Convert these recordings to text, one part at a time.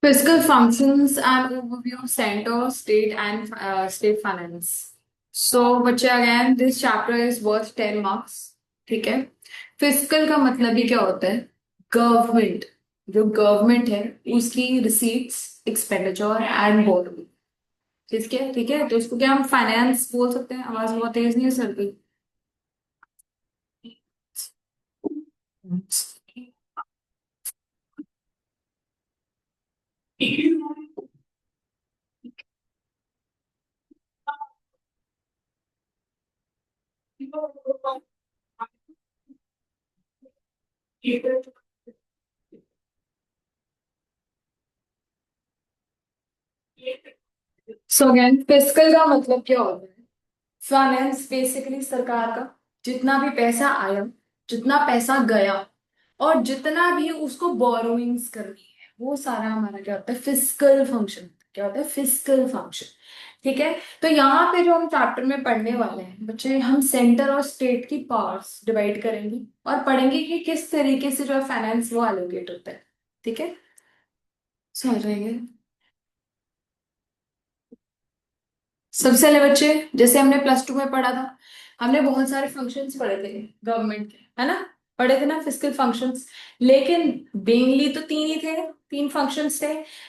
Fiscal functions and overview of center, state, and state finance. So, बच्चे again, this chapter is worth 10 marks. ठीक है. Fiscal का मतलब ही क्या होता है? गवर्नमेंट. जो गवर्नमेंट है उसकी रिसीट्स, एक्सपेंडिचर एंड बोरोइंग. ठीक है तो इसको क्या हम फाइनेंस बोल सकते हैं? आवाज बहुत तेज नहीं है सर की. सो अगेन फिस्कल का मतलब क्या होता है? फाइनेंस बेसिकली सरकार का जितना भी पैसा आया, जितना पैसा गया, और जितना भी उसको बोरोइंग्स करनी है, वो सारा हमारा क्या होता है? Fiscal function. क्या होता है? Fiscal function. ठीक है. तो यहाँ पे जो हम चैप्टर में पढ़ने वाले हैं बच्चे, हम सेंटर और स्टेट की पावर्स डिवाइड करेंगे और पढ़ेंगे कि किस तरीके से जो है फाइनेंस वो एलोकेट होता है. ठीक है. समझ रहे हैं? सबसे पहले बच्चे, जैसे हमने प्लस टू में पढ़ा था, हमने बहुत सारे फंक्शंस पढ़े थे गवर्नमेंट के, है ना? पढ़े थे ना फिस्कल फंक्शंस. लेकिन मेनली तो तीन ही थे. तीन फंक्शंस थे.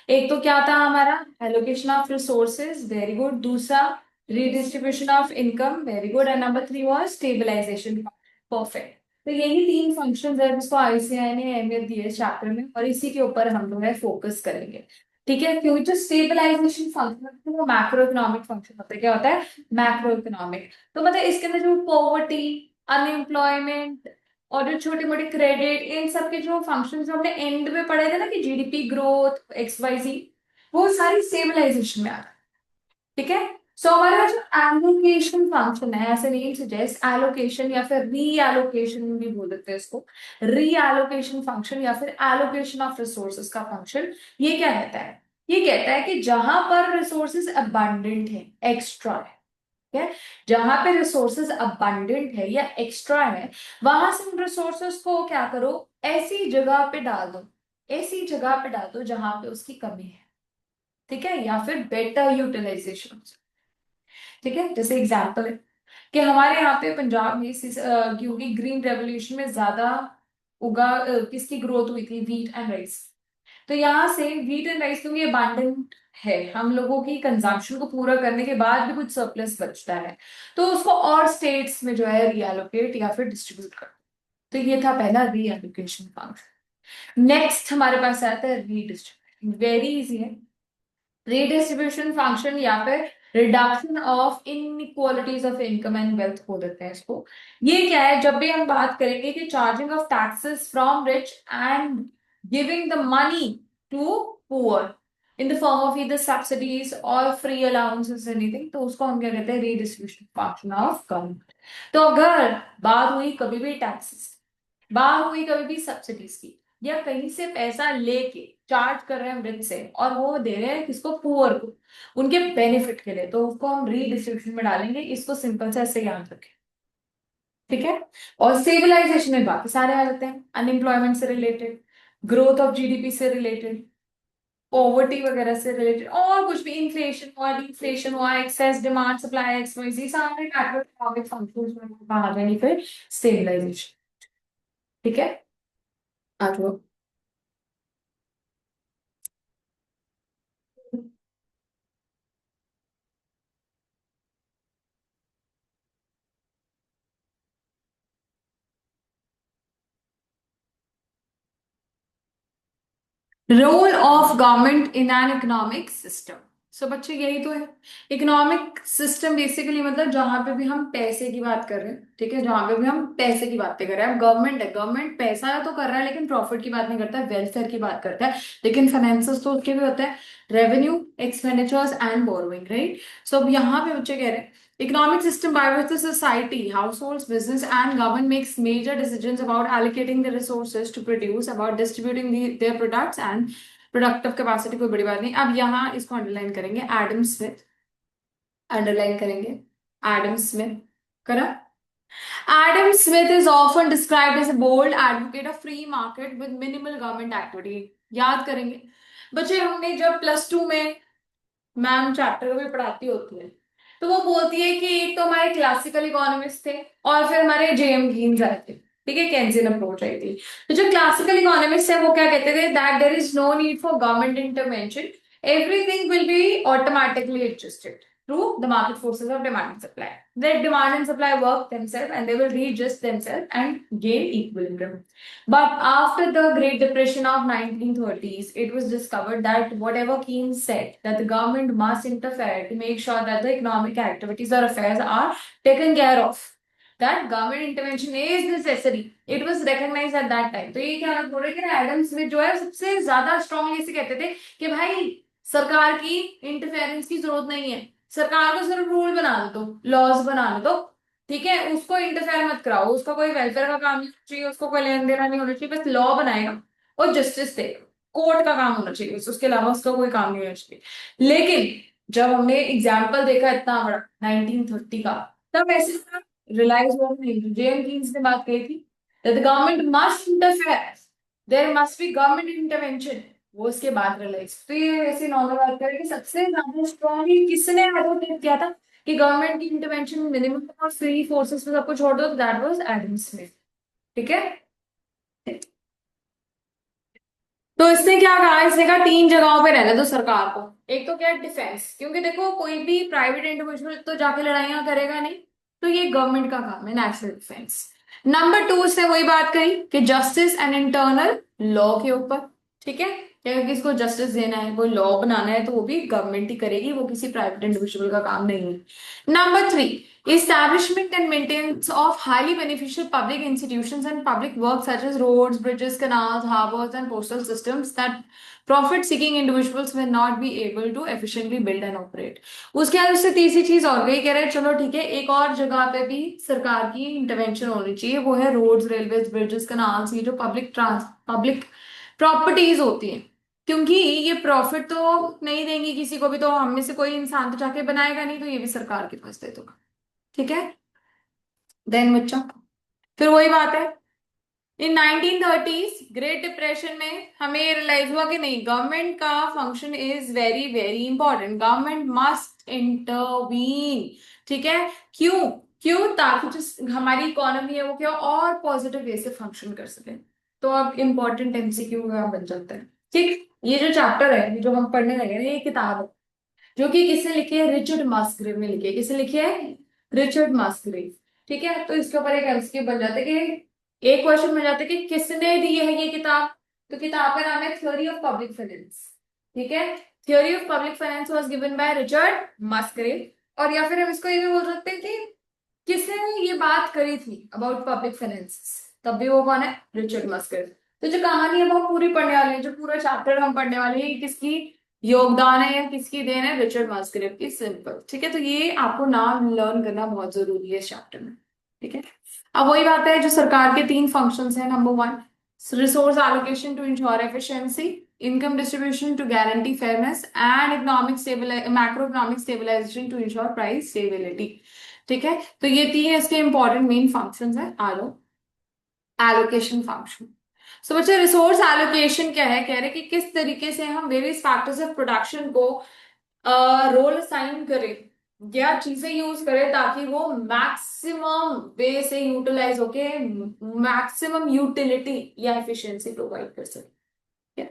एक तो क्या था हमारा? Allocation of resources, very good. दूसरा redistribution of income, very good. And number three was stabilisation. Perfect. तो यही तीन फंक्शंस है जिसको आईसीआई ने अहमियत दी है चैप्टर में, और इसी के ऊपर हम लोग है फोकस करेंगे. ठीक है. क्योंकि जो स्टेबलाइजेशन फंक्शन होता है वो मैक्रो इकोनॉमिक फंक्शन होता है. क्या होता है? Macro economic. तो मतलब इसके अंदर जो पॉवर्टी, अनएम्प्लॉयमेंट और जो छोटे मोटे क्रेडिट, इन सब के जो फंक्शन जो हमने एंड में पढ़े थे ना कि जीडीपी ग्रोथ XYZ, वो सारी स्टेबलाइजेशन में आ रहा है. ठीक है. सो हमारा जो एलोकेशन फंक्शन है, ऐसे नेम सजेस्ट, एलोकेशन या फिर री एलोकेशन भी बोल देते हैं इसको. री एलोकेशन फंक्शन या फिर एलोकेशन ऑफ रिसोर्सेज का फंक्शन. ये क्या कहता है? ये कहता है कि जहां पर रिसोर्सेज अबंडेंट है, एक्स्ट्रा है. ठीक है. जहां पे रिसोर्सेज अबंडेंट है या एक्स्ट्रा है, वहां से उन रिसोर्सेज को क्या करो? ऐसी जगह पे डाल दो. ऐसी जगह पे डाल दो जहां पे उसकी कमी है. ठीक है. या फिर बेटर यूटिलाइजेशन. ठीक है. जैसे एग्जाम्पल है कि हमारे यहाँ पे पंजाब में क्योंकि ग्रीन रेवोल्यूशन में ज्यादा किसकी ग्रोथ हुई थी? Wheat and rice. तो यहाँ से व्हीट एंड राइस क्योंकि अबांडेंट है, हम लोगों की कंजम्पशन को पूरा करने के बाद भी कुछ सरप्लस बचता है, तो उसको और स्टेट्स में जो है रीएलोकेट या फिर डिस्ट्रीब्यूट कर. तो ये था पहला रीएलोकेशन फंक्शन. नेक्स्ट हमारे पास आता है रीडिस्ट्रीब्यूशन. वेरी इजी है. रीडिस्ट्रीब्यूशन फंक्शन या फिर reduction of inequalities of income and wealth बोल देते हैं इसको. ये क्या है? जब भी हम बात करेंगे कि charging of taxes from rich and giving the money to poor in the form of either subsidies और फ्री अलाउंसेस एनीथिंग, तो उसको हम क्या कहते हैं? Redistribution function of government. तो अगर बात हुई कभी भी टैक्सेस, बात हुई कभी भी सब्सिडीज की, या कहीं से पैसा लेके चार्ज कर रहे हैं रिच से और वो दे रहे हैं किसको? पुअर को, उनके बेनिफिट के लिए, तो उसको हम रीडिस्ट्रीब्यूशन में डालेंगे. इसको सिंपल से ऐसे याद रखें. ठीक है. और सिविलाइजेशन में बाकी सारे आ जाते हैं. अनएम्प्लॉयमेंट से रिलेटेड, ग्रोथ ऑफ जीडीपी से रिलेटेड, पॉवर्टी वगैरह से रिलेटेड, और कुछ भी, इन्फ्लेशन हुआ, डिफ्लेशन हुआ, एक्सेस डिमांड, सप्लाई, एक्सवाइजी, सारे मैक्रो इकोनॉमिक फंक्शंस में कहा जाएंगे फिर स्टेबलाइजेशन. ठीक है. आ जाओ. Role of government in an economic system. So बच्चे यही तो है. इकोनॉमिक सिस्टम बेसिकली मतलब जहां पे भी हम पैसे की बात कर रहे हैं. ठीक है. जहां पे भी हम पैसे की बातें कर रहे हैं, गवर्नमेंट है, गवर्नमेंट पैसा तो कर रहा है लेकिन प्रॉफिट की बात नहीं करता है, वेलफेयर की बात करता है. लेकिन फाइनेंसेस तो उसके भी होते हैं, revenue, expenditures and borrowing, right? So अब यहाँ पे बच्चे कह रहे हैं economic system by which the society, households, business and government makes major decisions about allocating the resources to produce, about distributing their products and productive capacity. कोई बड़ी बात नहीं. अब यहाँ इसको अंडरलाइन करेंगे. Adam Smith. अंडरलाइन करेंगे. Adam Smith. करा. Adam Smith is often described as a bold advocate of free market with minimal government activity. याद करेंगे बच्चे, हमने जब प्लस 2 में मैम चैप्टर भी पढ़ाती होती है, तो वो बोलती है कि एक तो हमारे क्लासिकल इकोनॉमिस्ट थे और फिर हमारे जेएम कीन्स आए थे, ठीक है, केन्जियन अप्रोच आई थी। तो जो क्लासिकल इकोनॉमिस्ट है वो क्या कहते थे, that there is no need for government intervention, everything will be automatically adjusted through the market forces of demand and supply. Let demand and supply work themselves and they will readjust themselves and gain equilibrium. But after the Great Depression of 1930s, it was discovered that whatever Keynes said, that the government must interfere to make sure that the economic activities or affairs are taken care of. That government intervention is necessary. It was recognized at that time. तो ये क्या बोल रहे हैं कि Adam Smith जो है सबसे ज्यादा स्ट्रांगली से कहते थे कि भाई सरकार की इंटरफेरेंस की जरूरत नहीं है, सरकार को सिर्फ रूल बना दो, लॉज बना दो, ठीक है, उसको इंटरफेयर मत कराओ, उसका कोई वेलफेयर का काम नहीं चाहिए, उसको कोई लेन देना नहीं होना चाहिए, बस लॉ बनाएगा और जस्टिस देगा, कोर्ट का काम होना चाहिए, उसके अलावा उसका कोई काम नहीं होना चाहिए। लेकिन जब हमने एग्जाम्पल देखा इतना बड़ा 1930 का, तब ऐसे रियलाइज हुआ नहीं, जेएम कीन्स ने बात कही थी that the government must interfere, there must be government intervention, वो उसके बाद रियलाइज। तो ये ऐसे नॉर्मल बात करें कि सबसे ज्यादा स्ट्रॉन्गली किसने एडवोकेट किया था कि गवर्नमेंट की इंटरवेंशन मिनिमम और फ्री फोर्सेस पे सबको छोड़ दो, दैट वाज एडम स्मिथ, ठीक है। तो इसने क्या कहा, इसने कहा 3 जगहों पे रहने दो सरकार को। एक तो क्या, डिफेंस, क्योंकि देखो कोई भी प्राइवेट इंडिविजुअल तो जाके लड़ाइयां करेगा नहीं, तो ये गवर्नमेंट का काम है, नेशनल डिफेंस। नंबर 2 उसने वही बात करी कि जस्टिस एंड इंटरनल लॉ के ऊपर, ठीक है, कि अगर किसको जस्टिस देना है, कोई लॉ बनाना है, तो वो भी गवर्नमेंट ही करेगी, वो किसी प्राइवेट इंडिविजुअल का काम नहीं है। Number 3, establishment and maintenance of highly beneficial public institutions and public works such as roads, bridges, canals, harbors, and postal systems that profit-seeking individuals will not be able to efficiently build and operate. उसके बाद उससे तीसरी चीज और गई, कह रहे हैं चलो ठीक है, एक और जगह पे भी सरकार की इंटरवेंशन होनी चाहिए, वो है रोड्स, रेलवेज, ब्रिजेस, कनाल्स, ये जो पब्लिक प्रॉपर्टीज होती हैं, क्योंकि ये प्रॉफिट तो नहीं देंगी किसी को भी, तो हम में से कोई इंसान तो जाके बनाएगा नहीं, तो ये भी सरकार के पास दे दो, ठीक है। देन बच्चा, फिर वही बात है, इन 1930s ग्रेट डिप्रेशन में हमें रियलाइज हुआ कि नहीं, गवर्नमेंट का function is very very important, government must intervene, ठीक है। क्यों? क्यों? ताकि जो हमारी इकोनॉमी है वो क्या और पॉजिटिव वे से फंक्शन कर सके। तो अब इंपॉर्टेंट एमसीक्यू बन जाता है, ठीक। ये जो चैप्टर है, ये जो हम पढ़ने लगे ना, ये किताब है जो कि किसने लिखी है, रिचर्ड मस्ग्रेव ने लिखी है। किसने लिखी है? रिचर्ड मस्ग्रेव, ठीक है। तो इसके ऊपर एक एमसीक्यू बन जाता है कि एक क्वेश्चन बन जाता है कि किसने दी है ये किताब। तो किताब का नाम है थ्योरी ऑफ पब्लिक फाइनेंस, ठीक है। Theory of public finance was given by Richard Musgrave. और या फिर हम इसको ये भी बोल सकते हैं कि किसने ये बात करी थी अबाउट पब्लिक फाइनेंस, तब भी वो कौन है, रिचर्ड मस्ग्रेव। तो जो कहानी है वो हम पूरी पढ़ने वाले हैं, जो पूरा चैप्टर हम पढ़ने वाले हैं, किसकी योगदान है या किसकी देन है, रिचर्ड मस्ग्रेव की, सिंपल, ठीक है। तो ये आपको नाम लर्न करना बहुत जरूरी है इस चैप्टर में, ठीक है। अब वही बात है, जो सरकार के 3 फंक्शंस हैं, number 1 resource allocation to ensure efficiency, income distribution to guarantee fairness, and economic macro economic stabilization to ensure price stability, ठीक है। तो ये 3 इसके इंपॉर्टेंट मेन फंक्शंस है। आलो एलोकेशन फंक्शन। सो बच्चे, रिसोर्स एलोकेशन क्या है, कह रहे कि किस तरीके से हम वेरियस फैक्टर्स ऑफ प्रोडक्शन को रोल असाइन करें या चीजें यूज करें ताकि वो मैक्सिमम वे से यूटिलाइज होके मैक्सिमम यूटिलिटी या एफिशिएंसी प्रोवाइड कर सके।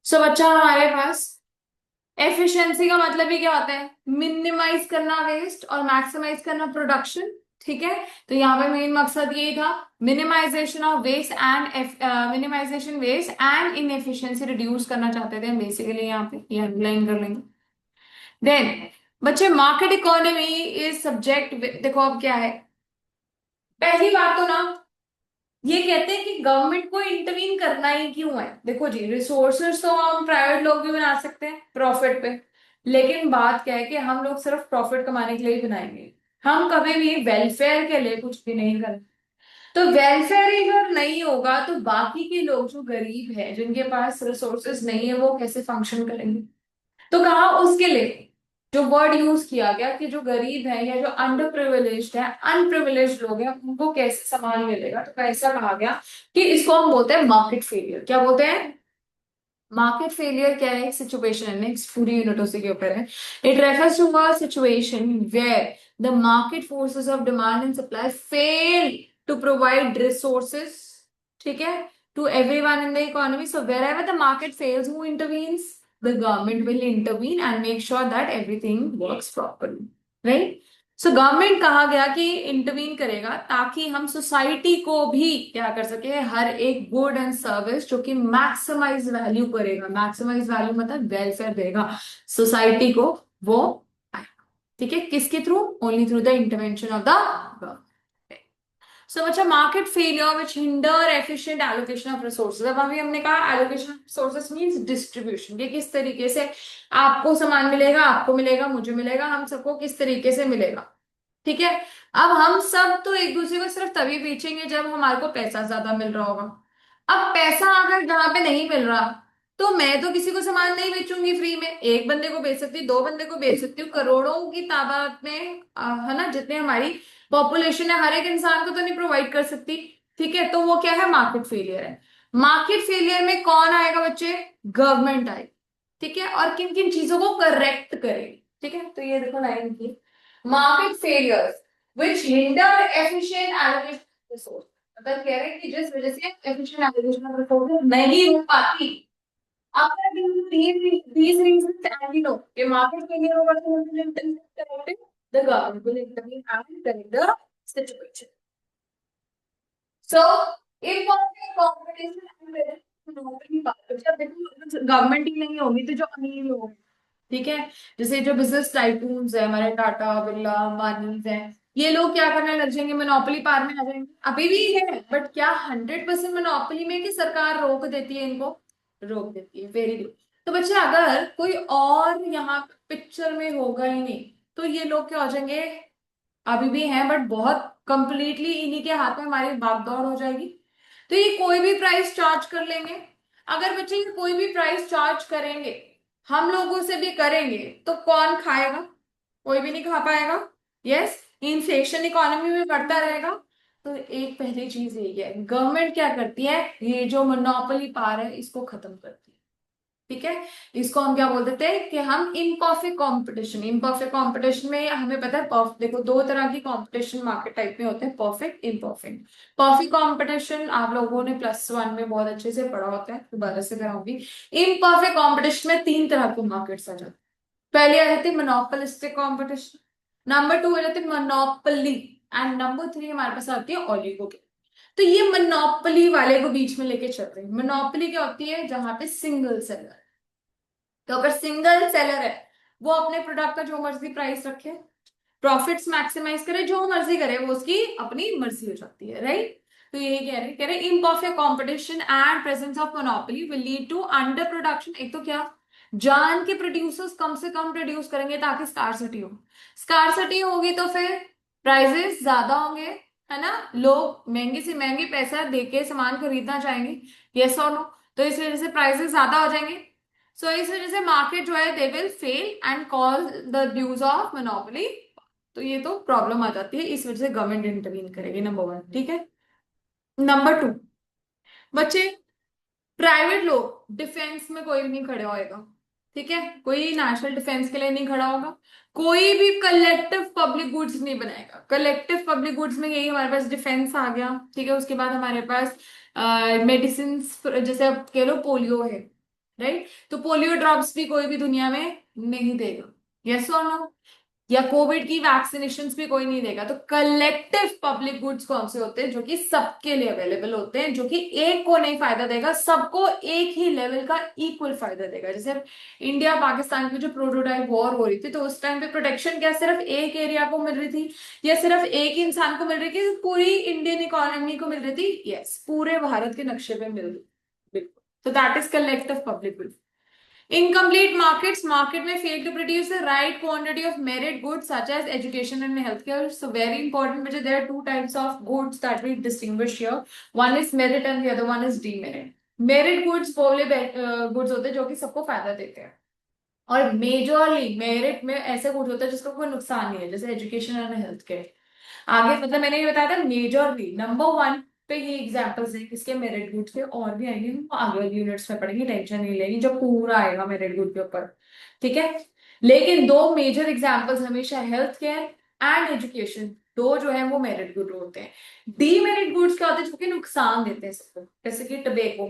सो बच्चा, हमारे पास एफिशिएंसी का मतलब ही क्या होता है, मिनिमाइज करना वेस्ट और मैक्सिमाइज करना प्रोडक्शन, ठीक है। तो यहाँ पे मेन मकसद यही था, minimization of waste and minimization waste and inefficiency reduce करना चाहते थे बेसिकली, यहाँ पे ये अंडरलाइन कर लेंगे। देन बच्चे, मार्केट इकोनॉमी इज सब्जेक्ट, देखो अब क्या है, पहली बात तो ना ये कहते हैं कि गवर्नमेंट को इंटरवीन करना ही क्यों है। देखो जी, रिसोर्सेज तो हम प्राइवेट लोग भी बना सकते हैं प्रॉफिट पे, लेकिन बात क्या है कि हम लोग सिर्फ प्रॉफिट कमाने के लिए ही बनाएंगे, हम कभी भी वेलफेयर के लिए कुछ भी नहीं करें। तो वेलफेयर ही अगर नहीं होगा तो बाकी के लोग जो गरीब है, जिनके पास रिसोर्सेज नहीं है, वो कैसे फंक्शन करेंगे। तो कहा उसके लिए जो वर्ड यूज किया गया कि जो गरीब है या जो अंडर प्रिविलेज्ड है, अनप्रिविलेज्ड लोग हैं, उनको कैसे सामान मिलेगा, तो ऐसा कहा गया कि इसको हम बोलते हैं मार्केट फेलियर। क्या बोलते हैं? मार्केट फेलियर क्या है? एक सिचुएशन है, नेक्स्ट पूरी यूनिट उसी के ऊपर है। It refers to a situation where the market forces of demand and supply fail to provide resources, ठीक है, to everyone in the economy. So wherever the market fails, who intervenes? The government will intervene and make sure that everything works properly, right? So government कहा गया कि intervene करेगा ताकि हम society को भी क्या कर सके, हर एक गुड एंड सर्विस जो कि मैक्सिमाइज वैल्यू करेगा, मैक्सिमाइज वैल्यू मतलब वेलफेयर देगा सोसाइटी को, वो आएगा। ठीक है, किसके through? Only through the intervention of the government. So अच्छा, market failure which hinder efficient allocation of resources. अब अभी हमने कहा allocation of resources means distribution, कि किस तरीके से आपको सामान मिलेगा, आपको मिलेगा, मुझे मिलेगा, हम सबको किस तरीके से मिलेगा। ठीक है, अब हम सब तो एक दूसरे को सिर्फ तभी बेचेंगे जब हमारे को पैसा ज्यादा मिल रहा होगा। अब पैसा अगर जहां पे नहीं मिल रहा, तो मैं तो किसी को सामान नहीं बेचूंगी फ्री में। एक बंदे को बेच सकती, दो बंदे को बेच सकती हूँ, करोड़ों की तादाद में है ना, जितने हमारी पॉपुलेशन है, हर एक इंसान को तो नहीं प्रोवाइड कर सकती। ठीक है, तो वो क्या है? मार्केट फेलियर है। मार्केट फेलियर में कौन आएगा बच्चे? गवर्नमेंट आएगी। ठीक है, और किन किन चीजों को करेक्ट करेगी। ठीक है, तो ये देखो लाइन की, मार्केट फेलियर्स विच हिंडर एफिशिएंट एलोकेशन रिसोर्स। मतलब कह रहे हैं कि जिस वजह से एफिशिएंट एलोकेशन ऑफ रिसोर्सेज नहीं हो पाती, after these reasons and you know a market failure over the the government will intervene and correct the situation. So if competition and monopoly power, जब देखो गवर्नमेंट ही नहीं होगी तो जो अमीर लोग हैं, ठीक है, जैसे जो बिजनेस टाइकून्स है हमारे, टाटा बिरला अंबानीज हैं, ये लोग क्या करने लग जाएंगे? मोनोपोली पावर में आ जाएंगे। अभी भी है, बट क्या 100% मोनोपोली में कि सरकार रोक देती है इनको? रोक देती है। Very good. तो बच्चे अगर कोई और यहाँ पिक्चर में होगा ही नहीं, तो ये लोग क्या हो जाएंगे? अभी भी हैं बट बहुत कंप्लीटली इन्हीं के हाथ में हमारी भागदौड़ हो जाएगी। तो ये कोई भी प्राइस चार्ज कर लेंगे। अगर बच्चे ये कोई भी प्राइस चार्ज करेंगे, हम लोगों से भी करेंगे, तो कौन खाएगा? कोई भी नहीं खा पाएगा। यस, इन्फ्लेशन इकोनॉमी में बढ़ता रहेगा। तो एक पहली चीज यही है, गवर्नमेंट क्या करती है? ये जो मोनोपोली पावर है इसको खत्म करती है। ठीक है, इसको हम क्या बोल देते हैं कि हम इम्परफेक्ट कंपटीशन। इम्परफेक्ट कंपटीशन में हमें पता है, देखो दो तरह की कंपटीशन मार्केट टाइप में होते हैं, परफेक्ट, इम्परफेक्ट। परफेक्ट कंपटीशन आप लोगों ने +1 में बहुत अच्छे से पढ़ा होता है, दोबारा से कराऊंगी। इम्परफेक्ट कंपटीशन में तीन तरह के मार्केट्स आ जाते हैं। पहले आ जाती है मोनोपोलिस्टिक कंपटीशन, नंबर 2 आ जाती है मोनोपोली, एंड नंबर 3 हमारे पास आती है ओलिगोपोली। तो ये मोनोपोली वाले को बीच में लेके चल रहे हैं। मोनोपोली क्या होती है? जहां पे सिंगल सेलर। तो अगर सिंगल सेलर है, वो अपने प्रोडक्ट का जो मर्जी प्राइस रखे, प्रॉफिट्स मैक्सिमाइज करे, जो मर्जी करे, वो उसकी अपनी मर्जी हो जाती है, राइट? तो यही कह रहे imperfect competition and presence of monopoly will lead to under production. एक तो क्या, जान के प्रोड्यूसर्स कम से कम प्रोड्यूस करेंगे ताकि स्कार्सिटी हो। स्कार्सिटी होगी तो फिर प्राइजेस ज्यादा होंगे, है ना, लोग महंगे से महंगे पैसा देके सामान खरीदना चाहेंगे। यस और नो? तो इस वजह से प्राइसेस ज्यादा हो जाएंगे। सो इस वजह से मार्केट जो है they will fail and cause the dues of monopoly. तो ये तो प्रॉब्लम आ जाती है, इस वजह से गवर्नमेंट इंटरवीन करेगी, नंबर 1। ठीक है, नंबर 2, बच्चे प्राइवेट लोग डिफेंस में कोई भी नहीं खड़े होएगा। ठीक है, कोई नेशनल डिफेंस के लिए नहीं खड़ा होगा। कोई भी कलेक्टिव पब्लिक गुड्स नहीं बनाएगा। कलेक्टिव पब्लिक गुड्स में यही हमारे पास डिफेंस आ गया। ठीक है, उसके बाद हमारे पास मेडिसिन, जैसे अब कह लो पोलियो है, राइट? तो पोलियो ड्रॉप्स भी कोई भी दुनिया में नहीं देगा। यस और नो? या कोविड की वैक्सीनेशन भी कोई नहीं देगा। तो कलेक्टिव पब्लिक गुड्स कौन से होते हैं? जो कि सबके लिए अवेलेबल होते हैं, जो कि एक को नहीं फायदा देगा, सबको एक ही लेवल का इक्वल फायदा देगा। जैसे इंडिया पाकिस्तान की जो प्रोटोटाइप वॉर हो रही थी, तो उस टाइम पे प्रोटेक्शन क्या सिर्फ एक एरिया को मिल रही थी, या सिर्फ एक इंसान को मिल रही थी, पूरी इंडियन इकोनॉमी को मिल रही थी? यस, पूरे भारत के नक्शे पे मिल रही। बिल्कुल। तो that is collective public good. Incomplete markets, market may fail to produce the right quantity of merit goods such as education and healthcare. So very important, because there are two types of goods that we distinguish here. One is merit and the other one is demerit. Merit goods वो वाले goods होते हैं जो कि सबको फायदा देते हैं, और मेजरली मेरिट में ऐसे गुड होता है जिसका कोई नुकसान नहीं है, जैसे एजुकेशन एंड हेल्थ केयर। आगे मतलब मैंने ये बताया था मेजरली नंबर वन पे ये एग्जांपल्स है किसके मेरिट गुड के, और भी आएंगे हम आगे वाली यूनिट्स में पढ़ेंगे, टेंशन नहीं लेनी, जब पूरा आएगा मेरिट गुड के ऊपर। ठीक है। लेकिन दो मेजर एग्जांपल्स हमेशा हेल्थ केयर एंड एजुकेशन, दो जो है वो मेरिट गुड होते हैं। डीमेरिट गुड्स क्या होते हैं, जो कि नुकसान देते हैं सबको, जैसे कि टबेको,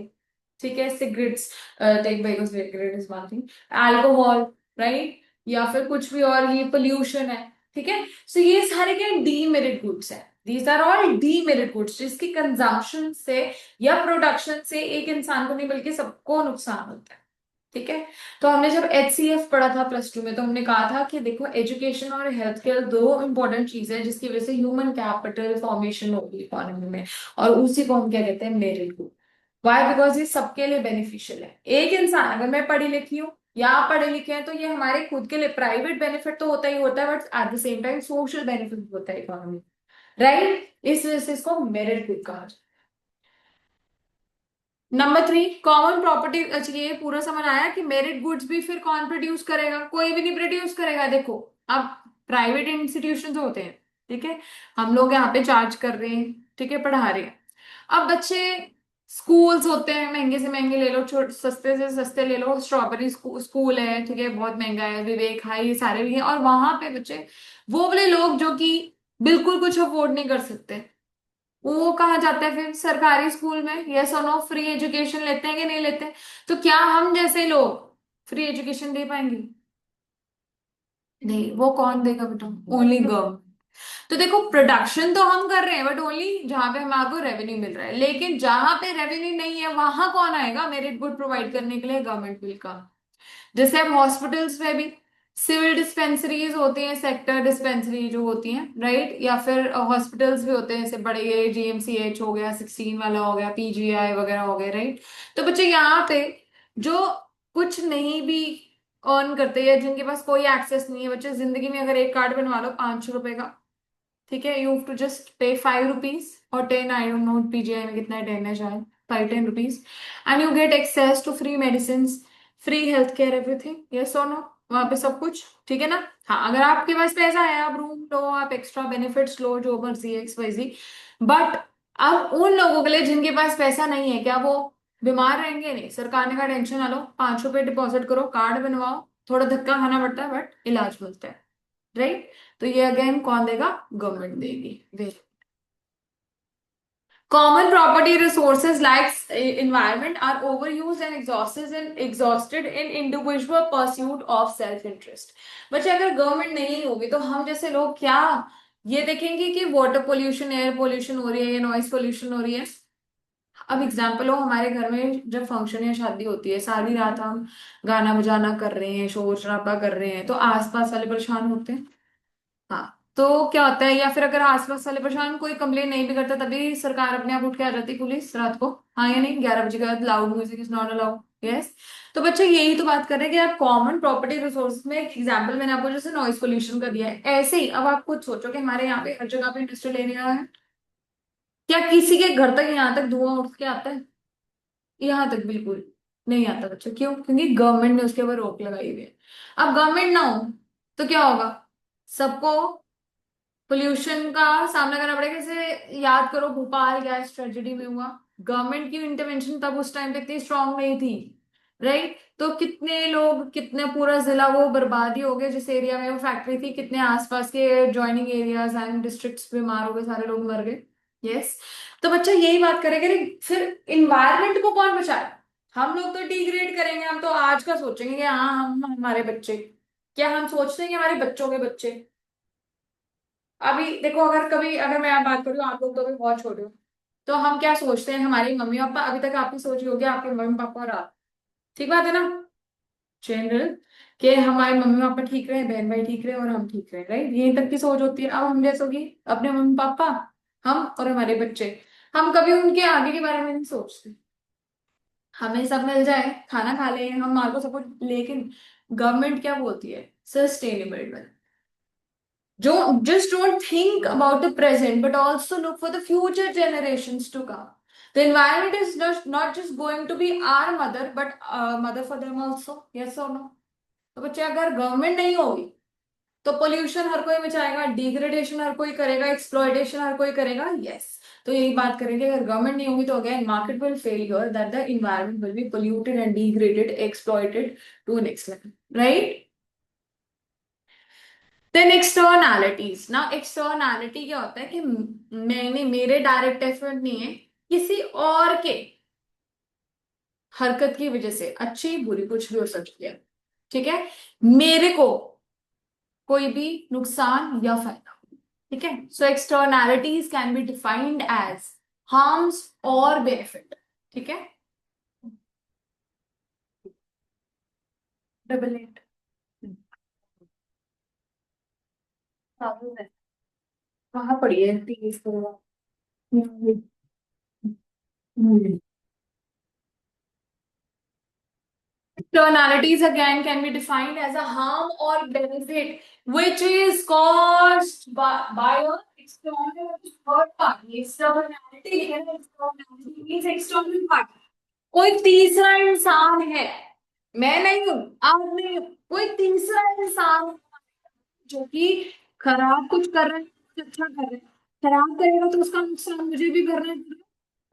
ठीक है, cigarettes, take cigarette is one thing, alcohol, right, या फिर कुछ भी और, ये पोल्यूशन है। ठीक है। सो ये सारे क्या डीमेरिट गुड्स है, these are all demerit goods, जिसकी कंजम्पशन से या प्रोडक्शन से एक इंसान को नहीं बल्कि सबको नुकसान होता है। ठीक है। तो हमने जब HCF पढ़ा था प्लस 2 में, तो हमने कहा था कि देखो एजुकेशन और हेल्थ केयर दो इंपॉर्टेंट चीजें हैं जिसकी वजह से ह्यूमन कैपिटल फॉर्मेशन होगी इकोनॉमी में, और उसी को हम क्या कहते हैं, मेरिट गुड। वाई, बिकॉज ये सबके लिए बेनिफिशियल है। एक इंसान, अगर मैं पढ़ी लिखी हूँ या आप पढ़े लिखे हैं, तो ये हमारे खुद के लिए प्राइवेट बेनिफिट तो होता ही होता है, but at the same time social benefit होता है इकोनॉमी, राइट। इस वजह से इसको मेरिट गुड कहा जाता है। Number 3, common property. अच्छा, ये पूरा समझ आया कि मेरिट गुड्स भी फिर कौन प्रोड्यूस करेगा, कोई भी नहीं प्रोड्यूस करेगा। देखो, अब प्राइवेट इंस्टीट्यूशन होते हैं, ठीक है, हम लोग यहाँ पे चार्ज कर रहे हैं, ठीक है, पढ़ा रहे हैं। अब बच्चे, स्कूल्स होते हैं, महंगे से महंगे ले लो, छोटे सस्ते से सस्ते ले लो, स्ट्रॉबेरी स्कूल है, ठीक है, बहुत महंगा है, विवेक हाई, ये सारे भी हैं, और वहां पे बच्चे, वो वाले लोग जो कि बिल्कुल कुछ अफोर्ड नहीं कर सकते, वो कहाँ जाते हैं फिर सरकारी स्कूल में, यस और नो, फ्री एजुकेशन लेते हैं कि नहीं लेते हैं? तो क्या हम जैसे लोग फ्री एजुकेशन दे पाएंगे? नहीं, वो कौन देगा बेटा, ओनली गवर्नमेंट। तो देखो, प्रोडक्शन तो हम कर रहे हैं बट ओनली जहां पे हमारे को रेवेन्यू मिल रहा है, लेकिन जहां पे रेवेन्यू नहीं है वहां कौन आएगा मेरिट गुड प्रोवाइड करने के लिए, गवर्नमेंट विल कम। जैसे अब हॉस्पिटल्स में भी सिविल डिस्पेंसरीज होती हैं, सेक्टर डिस्पेंसरी जो होती हैं, राइट, या फिर हॉस्पिटल्स भी होते हैं, जैसे बड़े GMCH हो गया, 16 वाला हो गया, PGI वगैरह हो गए, राइट। तो बच्चे यहाँ पे जो कुछ नहीं भी अर्न करते हैं, जिनके पास कोई एक्सेस नहीं है, बच्चे जिंदगी में अगर एक कार्ड बनवा लो 500 रुपए का, ठीक है, यू हैव टू जस्ट पे 5 रुपीज और 10, आई डोंट नो PGI में कितना है, 10 है शायद, 5-10 rupees, and you get access to free medicine, free health care, everything, yes और नो, वहां पे सब कुछ, ठीक है ना। हाँ, अगर आपके पास पैसा है, आप रूम लो, आप एक्स्ट्रा बेनिफिट्स लो, जो मर्जी XYZ, बट अब उन लोगों के लिए जिनके पास पैसा नहीं है, क्या वो बीमार रहेंगे? नहीं, सरकार ने कहा टेंशन ना लो, 5 रुपए डिपॉजिट करो, कार्ड बनवाओ, थोड़ा धक्का खाना पड़ता है बट इलाज मिलता है, राइट। तो ये अगेन कौन देगा, गवर्नमेंट देगी। Very, common property resources like environment are overused and exhausted in individual pursuit of self interest। बच्चे, अगर गवर्नमेंट नहीं होगी तो हम जैसे लोग क्या ये देखेंगे कि वाटर पोल्यूशन, एयर पोल्यूशन हो रही है, नॉइस पोल्यूशन हो रही है? अब एग्जाम्पल हो, हमारे घर में जब फंक्शन या शादी होती है, सारी रात हम गाना बजाना कर रहे हैं, शोर शराबा कर रहे हैं, तो आसपास वाले परेशान होते हैं। हाँ, तो क्या होता है, या फिर अगर आसपास वाले परेशान, कोई कंप्लेन नहीं भी करता, तभी सरकार अपने आप उठ के आ जाती, पुलिस रात को, हाँ या नहीं, 11 बजे के बाद loud music is not allowed, yes. तो बच्चे यही तो बात कर रहे हैं कि आप कॉमन प्रॉपर्टी रिसोर्स में एक एग्जाम्पल मैंने आपको जैसे नॉइस पोल्यूशन का दिया है, ऐसे ही अब आप खुद सोचो कि हमारे यहाँ पे हर जगह पे इंडस्ट्रियल एरिया है, क्या किसी के घर तक यहाँ तक धुआं उठ के आता है? यहाँ तक बिल्कुल नहीं आता बच्चों, क्यों? क्योंकि गवर्नमेंट ने उसके ऊपर रोक लगाई हुई है। अब गवर्नमेंट ना हो तो क्या होगा, सबको पोल्यूशन का सामना करना पड़ेगा। जैसे याद करो, भोपाल गैस ट्रेजेडी में हुआ, गवर्नमेंट की इंटरवेंशन तब उस टाइम पे इतनी स्ट्रांग नहीं थी, राइट। तो कितने लोग, कितने पूरा जिला वो बर्बादी हो गया, जिस एरिया में वो फैक्ट्री थी, कितने आसपास के ज्वाइनिंग एरियाज एंड डिस्ट्रिक्ट्स बीमार हो गए, सारे लोग मर गए, यस। तो बच्चा यही बात करेगा कि फिर इन्वायरमेंट को कौन बचाए? हम लोग तो डिग्रेड करेंगे, हम तो आज का सोचेंगे कि हाँ हम हमारे बच्चे, क्या हम सोचते हैं कि हमारे बच्चों के बच्चे? अभी देखो, अगर कभी अगर मैं बात करूँ, आप लोग तो अभी बहुत छोटे हो, तो हम क्या सोचते हैं, हमारी मम्मी पापा, अभी तक आपकी सोच ही होगी, आपके मम्मी पापा और आप, ठीक बात है ना, जनरल, कि हमारे मम्मी पापा ठीक रहे, बहन भाई ठीक रहे और हम ठीक रहे, राइट, यहीं तक की सोच होती है। अब हम जैसे होगी, अपने मम्मी पापा, हम और हमारे बच्चे, हम कभी उनके आगे के बारे में नहीं सोचते, हमें सब मिल जाए, खाना खा ले, हम मार को सब कुछ, लेकिन गवर्नमेंट क्या बोलती है, sustainable, just don't think about the present, but also look for the future generations to come. The environment is not just going to be our mother, but mother for them also. Yes or no? तो बच्चे अगर government नहीं होगी तो pollution हर कोई मचाएगा, degradation हर कोई करेगा, exploitation हर कोई करेगा। यस, तो यही बात करेंगे, अगर गवर्नमेंट नहीं होगी तो again market will fail here, that the environment will be polluted and degraded, exploited to next level, right. Then externalities ना, एक्सटर्नैलिटी क्या होता है कि मैंने, मेरे डायरेक्ट एफर्ट नहीं है, किसी और के हरकत की वजह से, अच्छी बुरी कुछ भी हो सकती है, ठीक है, मेरे को कोई भी नुकसान या फायदा, ठीक है। So externalities can be defined as harms और बेनिफिट, ठीक है। डबल एट कहाँ पड़ी है तीस को? Externalities again can be defined as a harm or benefit which is caused by a external or third party. Externality है, externality means external party. कोई तीसरा इंसान है, मैं नहीं हूं, आप नहीं हूं, कोई तीसरा इंसान जो कि खराब कुछ कर रहा है, कुछ अच्छा कर रहा है। खराब करेगा तो उसका नुकसान मुझे भी करना है,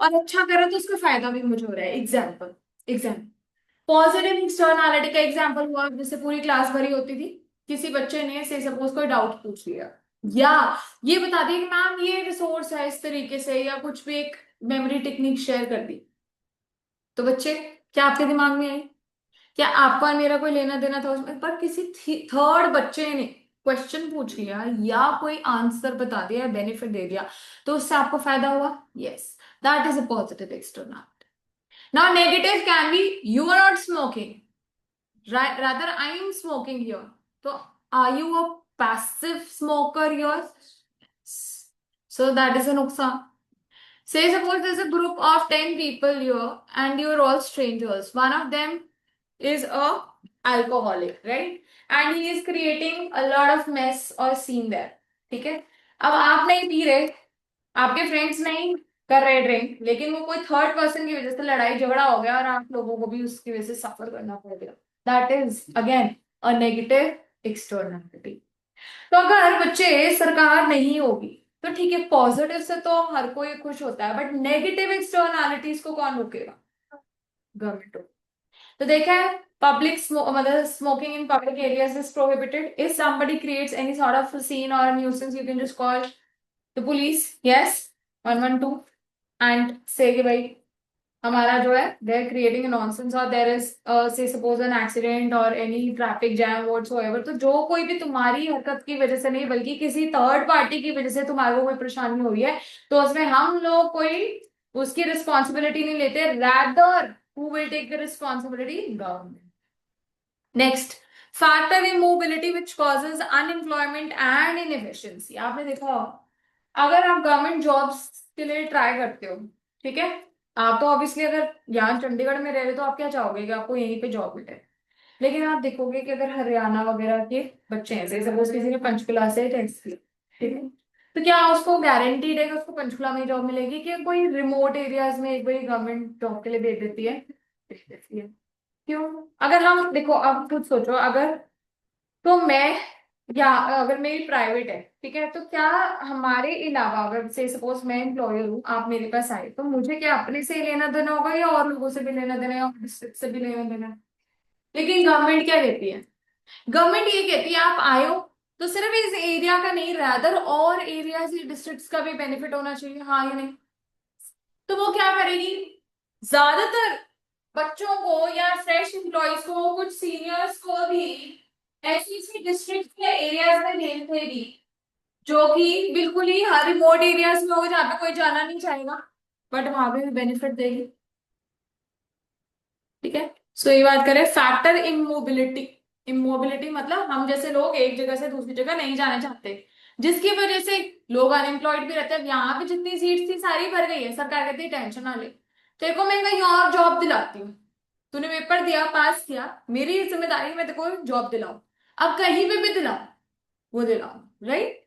और अच्छा करे तो उसका फायदा भी मुझे हो रहा है। एग्जाम्पल, एग्जाम्पल पॉजिटिव एक्सटर्नैलिटी का एग्जांपल हुआ, जैसे पूरी क्लास भरी होती थी, किसी बच्चे ने से सपोज कोई डाउट पूछ लिया, या ये बता दिया कि मैम ये रिसोर्स है इस तरीके से, या कुछ भी एक मेमोरी टेक्निक शेयर कर दी, तो बच्चे क्या आपके दिमाग में आई? क्या आपका और मेरा कोई लेना देना था उसमें? पर किसी थर्ड बच्चे ने क्वेश्चन पूछ लिया या कोई आंसर बता दिया, बेनिफिट दे दिया, तो उससे आपको फायदा हुआ। Yes, that is a positive external. Now negative can be, you are not smoking, rather I am smoking here, so are you a passive smoker here? So that is a nuksan. Say suppose there's a group of 10 people here and you're all strangers. One of them is a alcoholic, right? And he is creating a lot of mess or scene there. ठीक है, अब आप नहीं P रहे, आपके friends नहीं कर रहे ड्रिंक, लेकिन वो कोई थर्ड पर्सन की वजह से लड़ाई झगड़ा हो गया और आप लोगों को भी उसकी वजह से सफर करना पड़ गया, that is again a negative externality. तो अगर बच्चे सरकार नहीं होगी तो ठीक है, पॉजिटिव से तो हर कोई खुश होता है, बट नेगेटिव एक्सटर्नैलिटीज को कौन रोकेगा? गवर्नमेंट। तो देखा है, पब्लिक मतलब smoking in public areas is prohibited, if somebody creates any sort of scene or a nuisance you can just call the police, yes, 112, and से कि भाई हमारा जो है दे आर क्रिएटिंग नॉनसेंस, और देयर इज से suppose an accident और any traffic jam whatsoever, तो जो कोई भी तुम्हारी हरकत की वजह से नहीं बल्कि किसी थर्ड पार्टी की वजह से तुम्हारे को कोई परेशानी हो रही है, तो उसमें हम लोग कोई उसकी रिस्पॉन्सिबिलिटी नहीं लेते, rather who will take the responsibility? Government. Next, factor in mobility which causes unemployment and inefficiency. आपने देखा हो, अगर आप गवर्नमेंट जॉब्स के लिए ट्राई करते हो, ठीक है, आप तो ऑब्वियसली अगर यहाँ चंडीगढ़ में रह रहे हो तो आप क्या चाहोगे कि आपको यहीं पे जॉब मिले, लेकिन आप देखोगे कि अगर हरियाणा वगैरह के बच्चे हैं, सपोज किसी ने पंचकुला से टेस्ट किया, ठीक है, तो क्या उसको गारंटीड है कि उसको पंचकुला में जॉब मिलेगी, कि कोई रिमोट एरियाज में एक बार गवर्नमेंट जॉब के लिए भेज देती है? भेज देती है। क्यों? अगर हम देखो, अब खुद सोचो, अगर तो मैं, या अगर मेरी प्राइवेट है, ठीक है, तो क्या हमारे अलावा, अगर से सपोज मैं एम्प्लॉयर हूँ, आप मेरे पास आए, तो मुझे क्या अपने से ही लेना देना होगा या और लोगों से भी लेना देना है, और डिस्ट्रिक्ट से भी लेना देना है? लेकिन गवर्नमेंट क्या कहती है? गवर्नमेंट ये कहती है आप आए हो तो सिर्फ इस एरिया का नहीं, रैदर और एरियाज डिस्ट्रिक्ट्स का भी बेनिफिट होना चाहिए, हाँ या नहीं? तो वो क्या करेगी, ज्यादातर बच्चों को या फ्रेश एम्प्लॉयज को, कुछ सीनियर्स को भी ऐसी ऐसी डिस्ट्रिक्ट के एरियाज में भेज देगी जो कि बिल्कुल ही हर रिमोट एरियाज में हो, जहाँ पे कोई जाना नहीं चाहेगा, बट वहां पे भी बेनिफिट देगी, ठीक है। सो ये बात करें फैक्टर इमोबिलिटी, इमोबिलिटी मतलब हम जैसे लोग एक जगह से दूसरी जगह नहीं जाना चाहते, जिसकी वजह से लोग अनएम्प्लॉयड भी रहते हैं। यहाँ पे जितनी सीट्स थी सारी भर गई है, सरकार कहती है टेंशन ना ले, तेरे को मैं कहीं और जॉब दिलाती हूँ, तूने पेपर दिया पास किया, मेरी जिम्मेदारी मैं तेरे को जॉब दिलाऊं, अब कहीं पे भी दिलाऊं, वो दिलाऊं, right.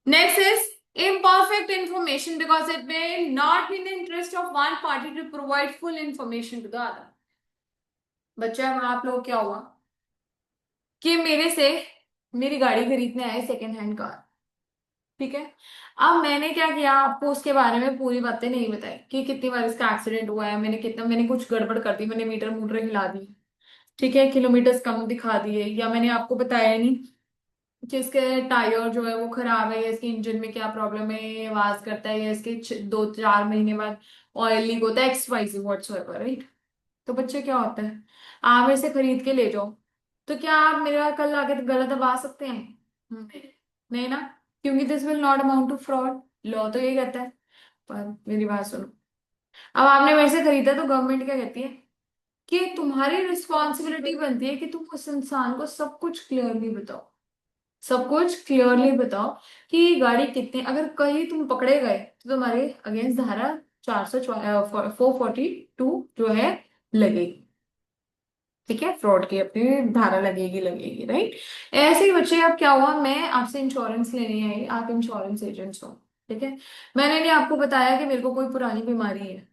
Next is imperfect information because it may not be in the interest of one party to provide full information to the other। बच्चा अब आप लोग क्या हुआ, कि मेरे से मेरी गाड़ी खरीदने आए सेकेंड हैंड कार, ठीक है। अब मैंने क्या किया, आपको उसके बारे में पूरी बातें नहीं बताई कि कितनी बार इसका एक्सीडेंट हुआ है, मैंने कुछ गड़बड़ कर दी, मैंने मीटर मूटर हिला दी, ठीक है, किलोमीटर्स कम दिखा दिए, या मैंने आपको बताया नहीं कि इसके टायर जो है वो खराब है, या इसके इंजन में क्या प्रॉब्लम है, ये आवाज करता है, या इसके 2-4 महीने बाद ऑयल लीक होता है, X Y Z whatsoever, right. तो बच्चे क्या होता है, आप ऐसे खरीद के ले जाओ, तो क्या आप मेरा कल आके गलत दबा सकते हैं? हम्म, नहीं ना, क्योंकि this will not amount to fraud, law तो ये कहता है। पर मेरी बात सुनो, अब आपने मेरे से खरीदा तो गवर्नमेंट क्या कहती है कि तुम्हारी रिस्पॉन्सिबिलिटी बनती है कि तुम उस इंसान को सब कुछ क्लियरली बताओ, सब कुछ क्लियरली बताओ कि गाड़ी कितने, अगर कहीं तुम पकड़े गए तो तुम्हारे अगेंस्ट धारा 442 जो है लगेगी, ठीक है, फ्रॉड की अपनी धारा लगेगी लगेगी, राइट। ऐसे ही बच्चे, अब क्या हुआ, मैं आपसे इंश्योरेंस लेने आई, आप इंश्योरेंस एजेंट्स हो, ठीक है। मैंने नहीं आपको बताया कि मेरे को कोई पुरानी बीमारी है,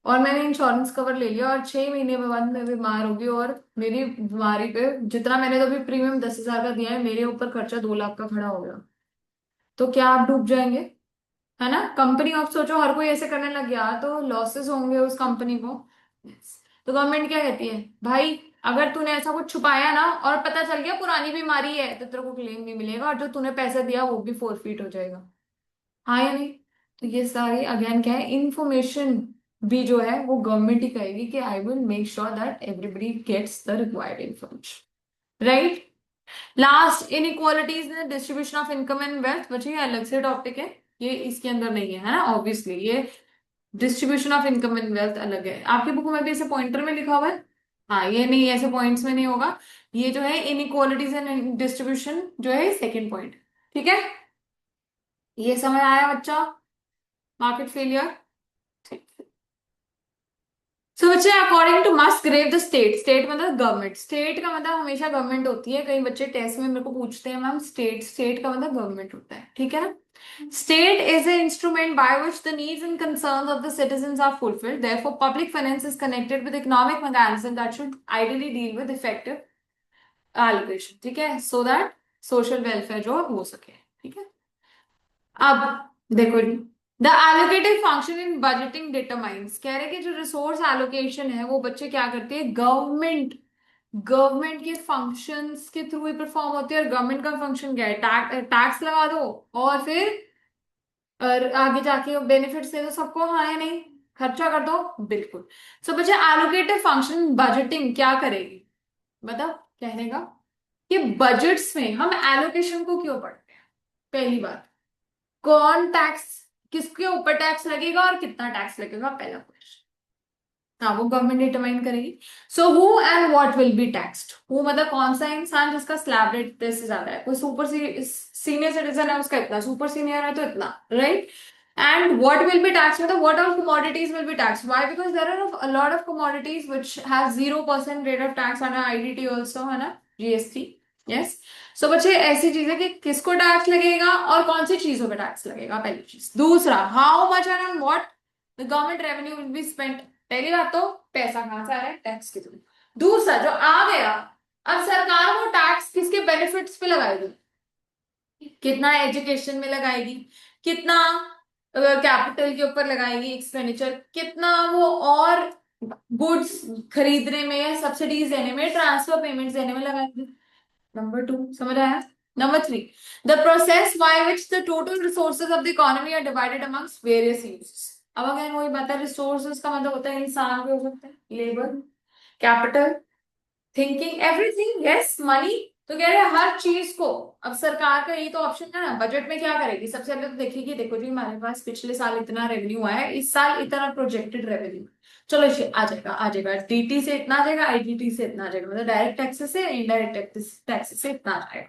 और मैंने इंश्योरेंस कवर ले लिया, और 6 महीने के बाद मैं बीमार होगी, और मेरी बीमारी पे जितना मैंने तो अभी प्रीमियम 10,000 का दिया है, मेरे ऊपर खर्चा 2 लाख का खड़ा हो गया, तो क्या आप डूब जाएंगे? है ना, कंपनी, आप सोचो हर कोई ऐसे करने लग गया तो लॉसेस होंगे उस कंपनी को। Yes. तो गवर्नमेंट क्या कहती है, भाई अगर तूने ऐसा कुछ छुपाया ना, और पता चल गया पुरानी बीमारी है, तो तेरे को क्लेम नहीं मिलेगा, और जो तूने पैसा दिया वो भी फोरफीट हो जाएगा। हाँ या नहीं? तो ये सारी अगेन क्या है, इंफॉर्मेशन भी जो है वो गवर्नमेंट ही कहेगी कि I will make sure that everybody gets the required information, right. Last, inequalities in distribution of income and wealth, बच्चे ये अलग से टॉपिक है, ये इसके अंदर नहीं है ना, ऑब्वियसली ये distribution of income and wealth अलग है, आपकी बुक में भी ऐसे पॉइंटर में लिखा हुआ है। हाँ, ये नहीं, ऐसे पॉइंट्स में नहीं होगा, ये जो है इनइक्वालिटीज एंड डिस्ट्रीब्यूशन जो है सेकेंड पॉइंट, ठीक है। ये समझ आया बच्चा, मार्केट फेलियर। सो बच्चे, according to Musgrave the state, state मतलब गवर्नमेंट, स्टेट का मतलब हमेशा गवर्नमेंट होती है, कई बच्चे टेस्ट में मेरे को पूछते हैं मैम स्टेट, स्टेट का मतलब गवर्नमेंट होता है, ठीक है ना। State is an instrument by which the needs and concerns of the citizens are fulfilled. Therefore, public finance is connected with economic mechanism that should ideally deal with effective allocation. ठीक है, so that social welfare जो हो सके, ठीक है। अब देखो जी, the allocative function in budgeting determines, कह रहे कि जो रिसोर्स एलोकेशन है वो बच्चे क्या करते हैं, गवर्नमेंट, गवर्नमेंट के फंक्शंस के थ्रू ही परफॉर्म होती है, और गवर्नमेंट का फंक्शन क्या है, टैक्स लगा दो, और फिर और आगे जाके बेनिफिट्स दे दो सबको, हाँ या नहीं, खर्चा कर दो, बिल्कुल। सो बच्चे, एलोकेटिव फंक्शन बजटिंग क्या करेगी, बताओ, कहने का कि बजट्स में हम एलोकेशन को क्यों पढ़ते हैं, पहली बात, कौन टैक्स, किसके ऊपर टैक्स लगेगा और कितना टैक्स लगेगा, पहला क्वेश्चन, हाँ वो गवर्नमेंट डिटरमाइन करेगी। So who and what will B taxed, who मतलब कौन सा इंसान जिसका स्लैब रेट इतने से ज्यादा है, कोई सुपर सीनियर सिटीजन है उसका इतना, सुपर सीनियर है तो इतना, right. And what will be tax, मतलब what all commodities will be taxed, why, because there are a lot of commodities which have 0% rate of tax on IDT also, है ना, GST, yes. सो बच्चे, ऐसी चीज है कि किसको टैक्स लगेगा और कौन सी चीजों पे टैक्स लगेगा, पहली चीज। दूसरा, how much and on what the government revenue will be spent, पहली बात तो पैसा कहां से आ रहा है, टैक्स के थ्रू। दूसरा जो आ गया, अब सरकार वो टैक्स किसके बेनिफिट्स पे लगाएगी, कितना एजुकेशन में लगाएगी, कितना कैपिटल के ऊपर लगाएगी एक्सपेंडिचर, कितना वो और गुड्स खरीदने में, सब्सिडीज देने में, ट्रांसफर पेमेंट्स देने में लगाएगी। नंबर टू, समझ आया। Number three, the process by which the total resources of the economy are divided amongst various uses. अब अगेन वही बात है, रिसोर्सेज का मतलब होता है इंसान भी हो सकता है, labour, capital, thinking, everything, yes, money. तो कह रहे हैं हर चीज को, अब सरकार का यही तो ऑप्शन है ना, बजट में क्या करेगी, सबसे पहले तो देखिए देखो जी हमारे पास पिछले साल इतना रेवेन्यू आया है, इस साल इतना प्रोजेक्टेड रेवेन्यू, चलो इसे आ जाएगा, आ जाएगा, डीटी से इतना आ जाएगा, आईटीटी से इतना आ जाएगा, मतलब डायरेक्ट टैक्सेस से इनडायरेक्ट टैक्सेस से इतना आ जाएगा।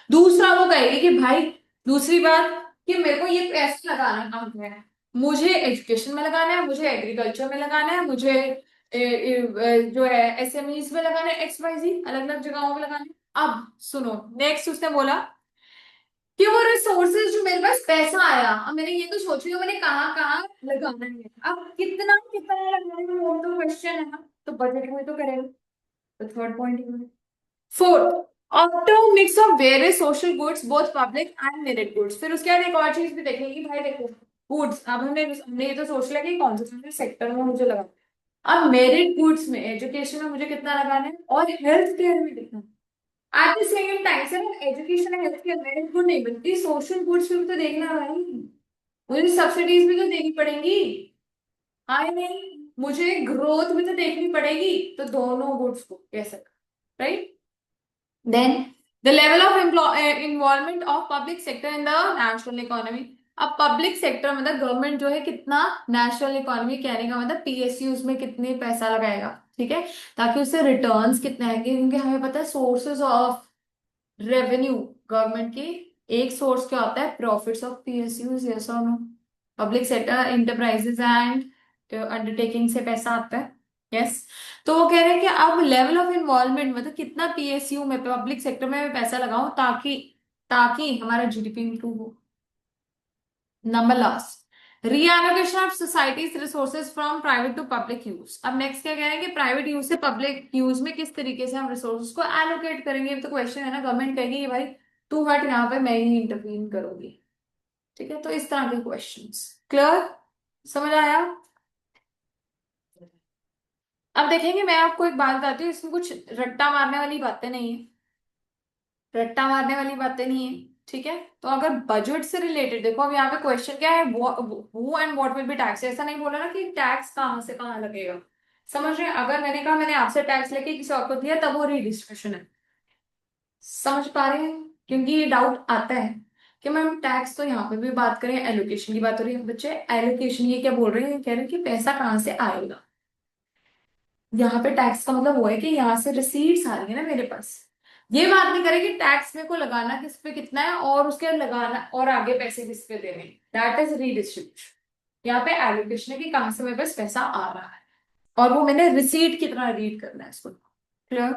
दूसरा वो कहेगी कि भाई, दूसरी बात कि मेरे को ये पैसा लगाना कहाँ है, मुझे एजुकेशन में लगाना है, मुझे एग्रीकल्चर में लगाना है, मुझे जो है एसएमईज में लगाना है, एक्स वाई जी अलग अलग जगहों में लगाना है। अब सुनो, नेक्स्ट उसने बोला कि वो रिसोर्सेज जो मेरे पास पैसा आया, अब मैंने ये तो सोच लिया मैंने कहाँ कहाँ लगाना है, अब कितना कितना लगाने में वो तो क्वेश्चन है ना, तो बजट में तो करेगा, तो third point. Fourth, optimum mix of various social goods both public and merit goods. फिर उसके बाद एक और चीज भी देखेंगे भाई, देखो गुड्स, अब हमने ये तो सोच लिया कि कौन से सेक्टर में मुझे लगा, अब मेरिट गुड्स में एजुकेशन में मुझे कितना लगाना है और हेल्थ केयर में कितना। एट द सेम टाइम से education and health care merit good नहीं बनती, सोशल गुड्स में भी तो देखना है भाई, मुझे सब्सिडीज भी तो देनी पड़ेंगी। हाँ नहीं, मुझे ग्रोथ भी तो देखनी पड़ेगी, तो दोनों गुड्स को कैसे, right. Then the level of involvement of public sector in the national economy। अब पब्लिक सेक्टर मतलब गवर्नमेंट जो है कितना नेशनल इकोनॉमी, कहने का मतलब पीएसयूज में कितने पैसा लगाएगा, ठीक है, ताकि उससे रिटर्न्स कितने आएंगे, क्योंकि हमें पता है सोर्सेज ऑफ रेवेन्यू गवर्नमेंट की, एक सोर्स क्या होता है, प्रॉफिट्स ऑफ पीएसयूज, यस और no. Public sector enterprises and undertaking से पैसा आता है, यस। तो वो कह रहे हैं कि अब लेवल ऑफ इन्वॉल्वमेंट मतलब कितना पीएसयू में, पब्लिक सेक्टर में मैं पैसा लगाऊं ताकि ताकि हमारा जीडीपी इंप्रूव हो। Number last, reallocation of society's resources from private to public use. अब नेक्स्ट क्या कह रहे हैं कि प्राइवेट यूज से पब्लिक यूज में किस तरीके से हम रिसोर्सेज को एलोकेट करेंगे, तो क्वेश्चन है ना, गवर्नमेंट कहेगी कि भाई तू हट, यहाँ पे मैं ही इंटरवीन करूंगी, ठीक है। तो इस तरह के क्वेश्चंस, क्लियर, समझ आया। अब देखेंगे, मैं आपको एक बात बताती हूँ, इसमें कुछ रट्टा मारने वाली बातें नहीं है, रट्टा मारने वाली बातें नहीं है, ठीक है। तो अगर बजट से रिलेटेड देखो, अब यहाँ पे क्वेश्चन क्या है, who and what will be tax, ऐसा नहीं बोला ना कि टैक्स कहाँ से कहाँ लगेगा, समझ रहे हैं। अगर मैंने कहा मैंने आपसे टैक्स लेके किसी और को दिया, तब वो रीडिस्ट्रीब्यूशन है, समझ पा रहे हैं, क्योंकि ये डाउट आता है कि मैम टैक्स तो यहाँ पे भी बात करें, एलोकेशन की बात हो रही है, बच्चे एलोकेशन ये क्या बोल रहे हैं, कह रहे हैं कि पैसा कहाँ से आएगा, यहाँ पे टैक्स का मतलब वो है कि यहाँ से रिसीट्स आ रही है ना मेरे पास। ये बात नहीं करें कि टैक्स में को लगाना किस पे कितना है और उसके लगाना और आगे पैसे किस पे देने, दैट इज रीडिस्ट्रीब्यूशन। यहाँ पे एलोकेशन है कि कहाँ से मेरे पास पैसा आ रहा है, और वो मैंने रिसीट की तरह रीड करना है इसको, clear.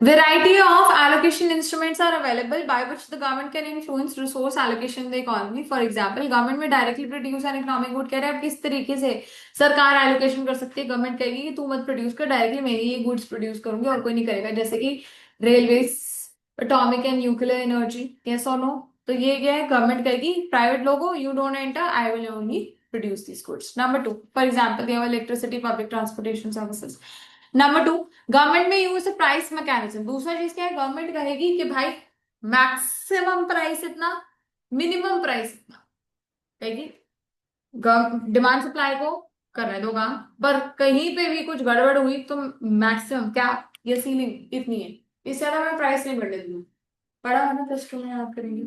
Variety of allocation instruments are available by which the government can influence resource allocation in the economy. For example, government में directly produce an economic good, कह रहे हैं अब किस तरीके से सरकार allocation कर सकती है, गवर्नमेंट कहेगी कि तू मत प्रोड्यूस कर, डायरेक्टली मैं ही ये गुड्स प्रोड्यूस करूंगी और कोई नहीं करेगा, जैसे कि railways, atomic and nuclear energy, yes और नो। तो ये क्या है, गवर्नमेंट कहेगी private logo you don't enter, I will only produce this goods. Number two, for example they have electricity, public transportation services. Number two, government में use price mechanism. दूसरा चीज क्या है, गवर्नमेंट कहेगी कि भाई मैक्सिमम प्राइस इतना, मिनिमम प्राइस इतना, कहेगी डिमांड सप्लाई को करने दो काम, पर कहीं पे भी कुछ गड़बड़ हुई तो मैक्सिमम क्या, ये सीलिंग इतनी है, इससे ज्यादा मैं प्राइस नहीं बढ़ने दूंगी। पढ़ा है ना प्लस टू में, आप करेंगे।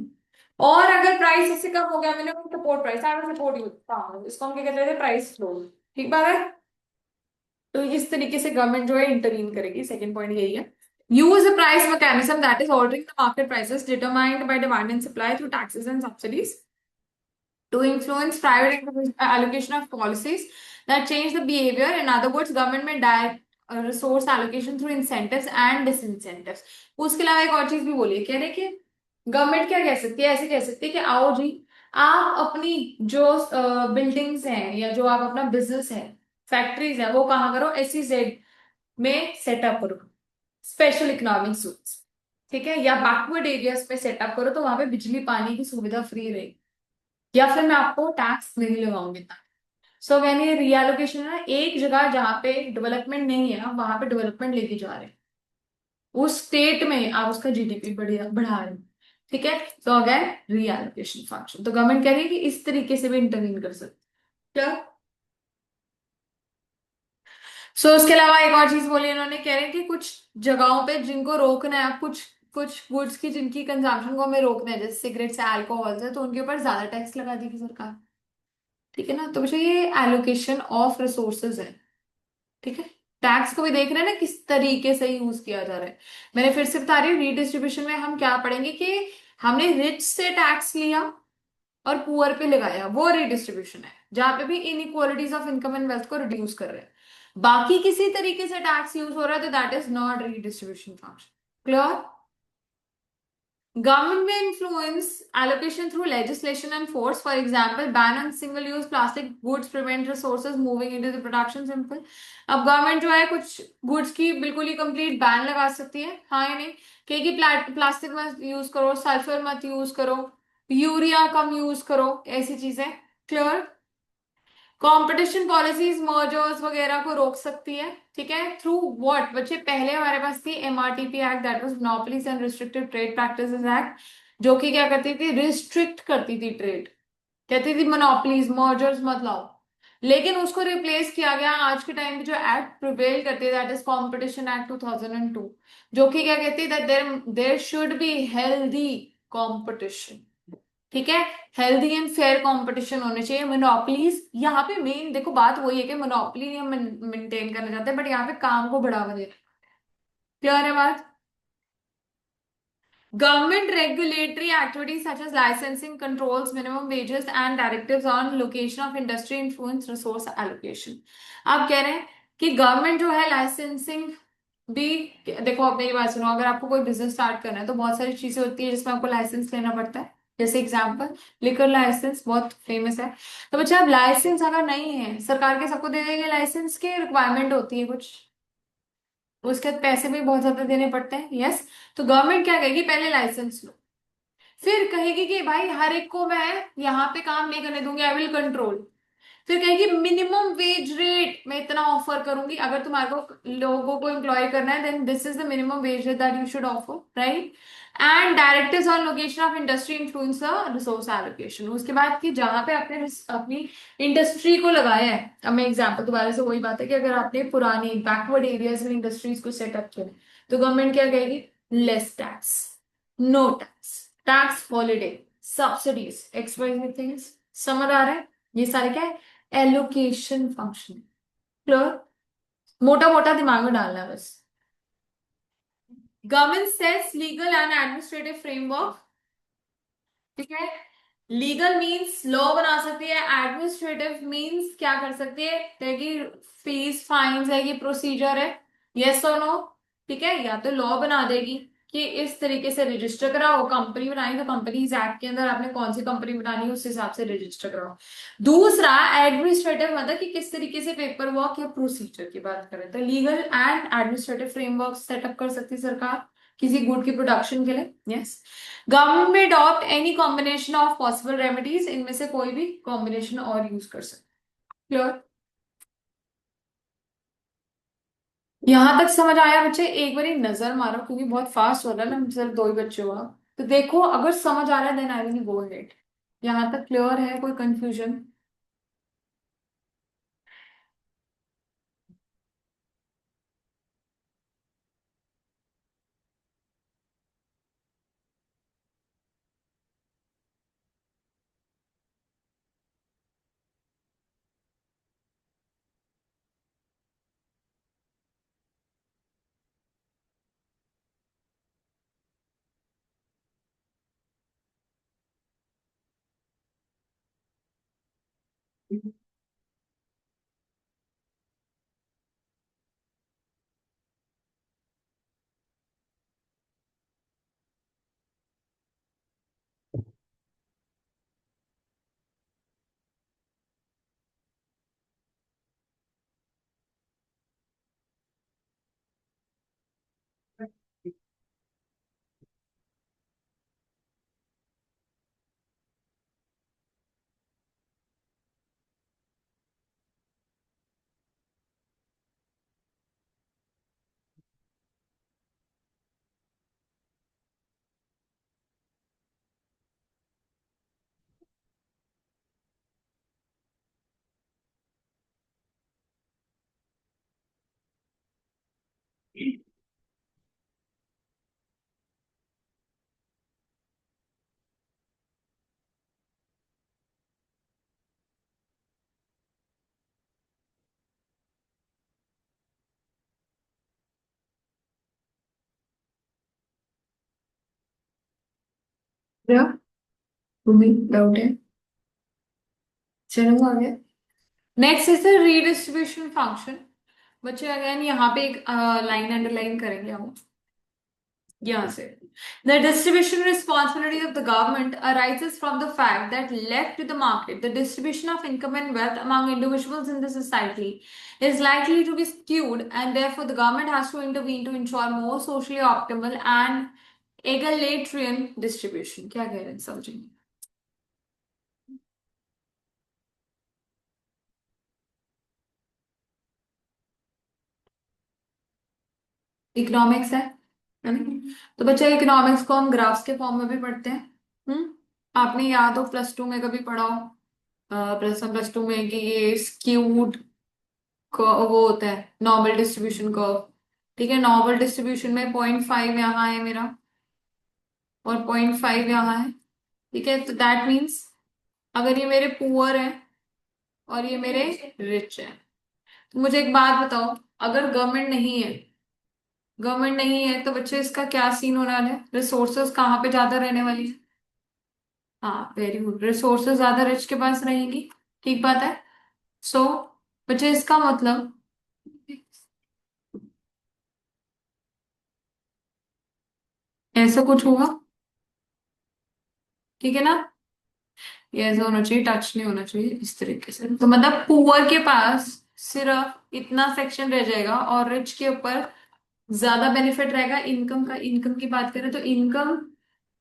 और अगर प्राइस इससे कम हो गया, मैंने support price, I will support you, इसको हम क्या कहते थे, प्राइस फ्लोर, ठीक बात है। तो इस तरीके से गवर्नमेंट जो है इंटरवीन करेगी, सेकंड पॉइंट यही है। Use a price mechanism that is altering the market prices determined by demand and supply through taxes and subsidies to influence private allocation of policies that change the behavior. In other words, government में direct resource allocation through incentives and disincentives। उसके अलावा एक और चीज भी बोलिए, कह रहे कि गवर्नमेंट क्या कह सकती है, ऐसे कह सकती है कि आओ जी, आप अपनी जो बिल्डिंग्स हैं या जो आप अपना बिजनेस है, फैक्ट्रीज है, वो कहाँ करो, SEZ में सेटअप करो, स्पेशल इकोनॉमिक जोन्स, ठीक है, या बैकवर्ड एरियाज पे सेटअप करो, तो वहां पे बिजली पानी की सुविधा फ्री रहेगी, या फिर मैं आपको टैक्स नहीं लगाऊंगी। सो व्हेन ये रीएलोकेशन है ना, एक जगह जहां पे डेवलपमेंट नहीं है आप वहां पे डेवलपमेंट लेके जा रहे हैं, उस स्टेट में आप उसका जीडीपी बढ़िया बढ़ा रहे हैं, ठीक है। तो अगेन रीएलोकेशन फंक्शन, तो गवर्नमेंट कह रही है कि इस तरीके से भी इंटरवीन कर सकते क्या। सो उसके अलावा एक और चीज बोली इन्होंने, कह रहे हैं कि कुछ जगहों पे जिनको रोकना है, कुछ कुछ गुड्स की जिनकी कंजम्पशन को हमें रोकना है, जैसे सिगरेट से अल्कोहल से, तो उनके ऊपर ज्यादा टैक्स लगा देगी सरकार, ठीक है ना। तो बच्चों ये एलोकेशन ऑफ रिसोर्सेज है, ठीक है। टैक्स को भी देख रहे हैं ना किस तरीके से यूज किया जा रहा है। मैंने फिर से बता रही हूँ, रीडिस्ट्रीब्यूशन में हम क्या पढ़ेंगे कि हमने रिच से टैक्स लिया और पुअर पे लगाया, वो रीडिस्ट्रीब्यूशन है, जहां पे भी inequalities of income and wealth को रिड्यूस कर रहे हैं। बाकी किसी तरीके से टैक्स यूज हो रहा है तो that is not redistribution function, clear. Government may influence allocation through legislation and force. For example, ban on single-use plastic goods, prevent resources moving into the production simple. अब गवर्नमेंट जो है कुछ goods की बिल्कुल ही कंप्लीट बैन लगा सकती है, हाँ या नहीं, कहेगी प्लास्टिक मत यूज करो, सल्फर मत यूज करो, यूरिया कम यूज करो, ऐसी चीजें। क्लियर? कंपटीशन पॉलिसीज मर्जर्स वगैरह को रोक सकती है, ठीक है, थ्रू व्हाट बच्चे, पहले हमारे पास थी MRTP act, that was monopolies and restricted trade practices act, जो कि क्या करती थी, रिस्ट्रिक्ट करती थी ट्रेड, कहती थी मोनोपोलीज मर्जर्स मत लाओ। लेकिन उसको रिप्लेस किया गया आज के टाइम पे जो एक्ट प्रिवेल करती है, दैट इज कॉम्पिटिशन एक्ट 2002, जो कि क्या कहती है, that there there should be healthy competition, ठीक है, हेल्दी एंड फेयर कंपटीशन होने चाहिए। मोनोपलीज, यहाँ पे मेन देखो बात वही है कि मोनोपली हम मेंटेन करना चाहते हैं, बट यहाँ पे काम को बढ़ावा दे। क्लियर है बात? Government regulatory activities such as licensing, controls, minimum wages, and directives on location of industry influence resource allocation. आप कह रहे हैं कि गवर्नमेंट जो है लाइसेंसिंग भी, देखो आप मेरी बात सुनो, अगर आपको कोई बिजनेस स्टार्ट करना है तो बहुत सारी चीजें होती है जिसमें आपको लाइसेंस लेना पड़ता है। जैसे एग्जांपल, लिकर लाइसेंस बहुत फेमस है। तो बच्चा अब लाइसेंस अगर नहीं है, सरकार के सबको दे देंगे लाइसेंस, की रिक्वायरमेंट होती है कुछ, उसके बाद पैसे भी बहुत ज्यादा देने पड़ते हैं, यस। तो गवर्नमेंट क्या कहेगी, पहले लाइसेंस लो, फिर कहेगी कि भाई हर एक को मैं यहाँ पे काम नहीं करने दूंगी, आई विल कंट्रोल। फिर कहेगी मिनिमम वेज रेट मैं इतना ऑफर करूंगी, अगर तुम्हारे को लोगों को एम्प्लॉय करना है, then this is the minimum wage rate that you should offer, right. And directives on location of industry influence resource allocation. उसके बाद कि जहां पे आपने अपनी इंडस्ट्री को लगाया है, अब मैं एग्जाम्पल दोबारा से वही बात है कि अगर आपने पुरानी बैकवर्ड एरियाज में इंडस्ट्रीज को सेटअप किया, तो गवर्नमेंट क्या कहेगी, less tax, no tax, tax holiday, subsidies, XYZ things. समझ आ रहा है? ये सारे क्या है, एलोकेशन फंक्शन। क्लियर? मोटा मोटा दिमाग में डालना है बस। Government sets legal and administrative framework, ठीक है, लीगल मींस लॉ बना सकती है, एडमिनिस्ट्रेटिव मींस क्या कर सकती है, कि फीस फाइन्स है, कि प्रोसीजर है, यस और नो, ठीक है, या तो लॉ बना देगी कि इस तरीके से रजिस्टर कराओ, कंपनी बनाई तो कंपनीज एक्ट के अंदर आपने कौन सी कंपनी बनानी है उस हिसाब से रजिस्टर कराओ। दूसरा एडमिनिस्ट्रेटिव, मतलब कि किस तरीके से पेपर वर्क या प्रोसीजर की बात करें, तो legal and administrative framework setup कर सकती है सरकार किसी गुड की प्रोडक्शन के लिए, यस। गवर्नमेंट में adopt any combination of possible remedies, इनमें से कोई भी कॉम्बिनेशन और यूज कर सकते। क्लियर? यहां तक समझ आया बच्चे? एक बार नजर मारो क्योंकि बहुत फास्ट हो रहा है ना, सिर्फ दो ही बच्चे हुआ। तो देखो अगर समझ आ रहा है then I will go ahead. यहां तक क्लियर है? कोई कंफ्यूजन? क्या तुम्हें डाउट है? चलो आगे। Next is the redistribution function. बच्चे अगेन यहाँ पे एक लाइन अंडरलाइन करेंगे हम। यहाँ से the distribution responsibility of the government arises from the fact that left to the market, the distribution of income and wealth among individuals in the society is likely to be skewed, and therefore the government has to intervene to ensure more socially optimal and egalitarian distribution. क्या कह रहे हैं समझेंगे? Economics है ना? तो बच्चा economics को हम ग्राफ्स के फॉर्म में भी पढ़ते हैं। आपने याद हो प्लस टू में कभी पढ़ा हो, प्लस टू में कि ये स्क्यूड वो होता है नॉर्मल डिस्ट्रीब्यूशन कर्व। ठीक है, नॉर्मल डिस्ट्रीब्यूशन में 0.5 यहाँ है मेरा और 0.5 यहाँ है। ठीक है, तो दैट मीन्स अगर ये मेरे पुअर हैं और ये मेरे रिच हैं, तो मुझे एक बात बताओ, अगर गवर्नमेंट नहीं है तो बच्चे इसका क्या सीन होने वाला है? रिसोर्सेज कहाँ पे ज्यादा रहने वाली है? हाँ, वेरी गुड, रिसोर्सेज ज्यादा रिच के पास रहेंगी। ठीक बात है। सो बच्चे इसका मतलब ऐसा कुछ होगा। ठीक है ना? ये ऐसा होना चाहिए, टच नहीं होना चाहिए इस तरीके से। तो मतलब पुअर के पास सिर्फ इतना सेक्शन रह जाएगा और रिच के ऊपर ज्यादा बेनिफिट रहेगा। इनकम का, इनकम की बात करें तो इनकम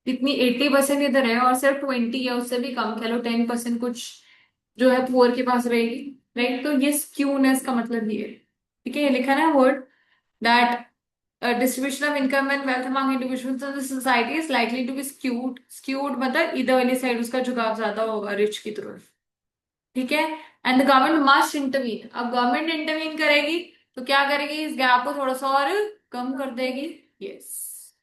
इतनी 80% इधर है और सिर्फ 20 या उससे भी कम, कह लो 10% कुछ जो है पुअर के पास रहेगी। राइट, तो ये स्क्यूनेस का मतलब ये है। ठीक है, ये लिखा ना word that distribution of income and wealth among individuals in the society is likely to be skewed। skewed मतलब इधर वाली साइड उसका झुकाव ज्यादा होगा रिच की तरफ। ठीक है, and the government must intervene. अब गवर्नमेंट इंटरवीन करेगी तो क्या करेगी? इस गैप को थोड़ा सा और कम कर देगी। Yes,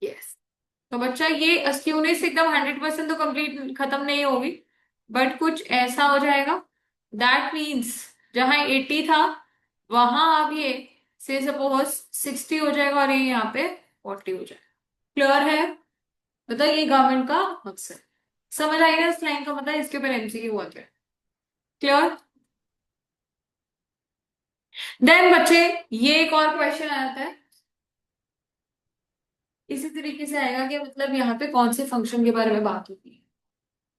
yes. तो बच्चा ये स्क्यूनेस एकदम 100% तो कंप्लीट खत्म नहीं होगी, बट कुछ ऐसा हो जाएगा। दैट मीन्स जहां 80 था वहां अब ये से सपोज 60 हो जाएगा और ये यहाँ पे 40 हो जाएगा। क्लियर है? मतलब ये गवर्नमेंट का मकसद समझ आएगा इस लाइन का, मतलब इसके ऊपर एमसीक्यू हुआ क्या? क्लियर? देन बच्चे ये एक और क्वेश्चन आता है इसी तरीके से आएगा कि मतलब यहाँ पे कौन से फंक्शन के बारे में बात होती है।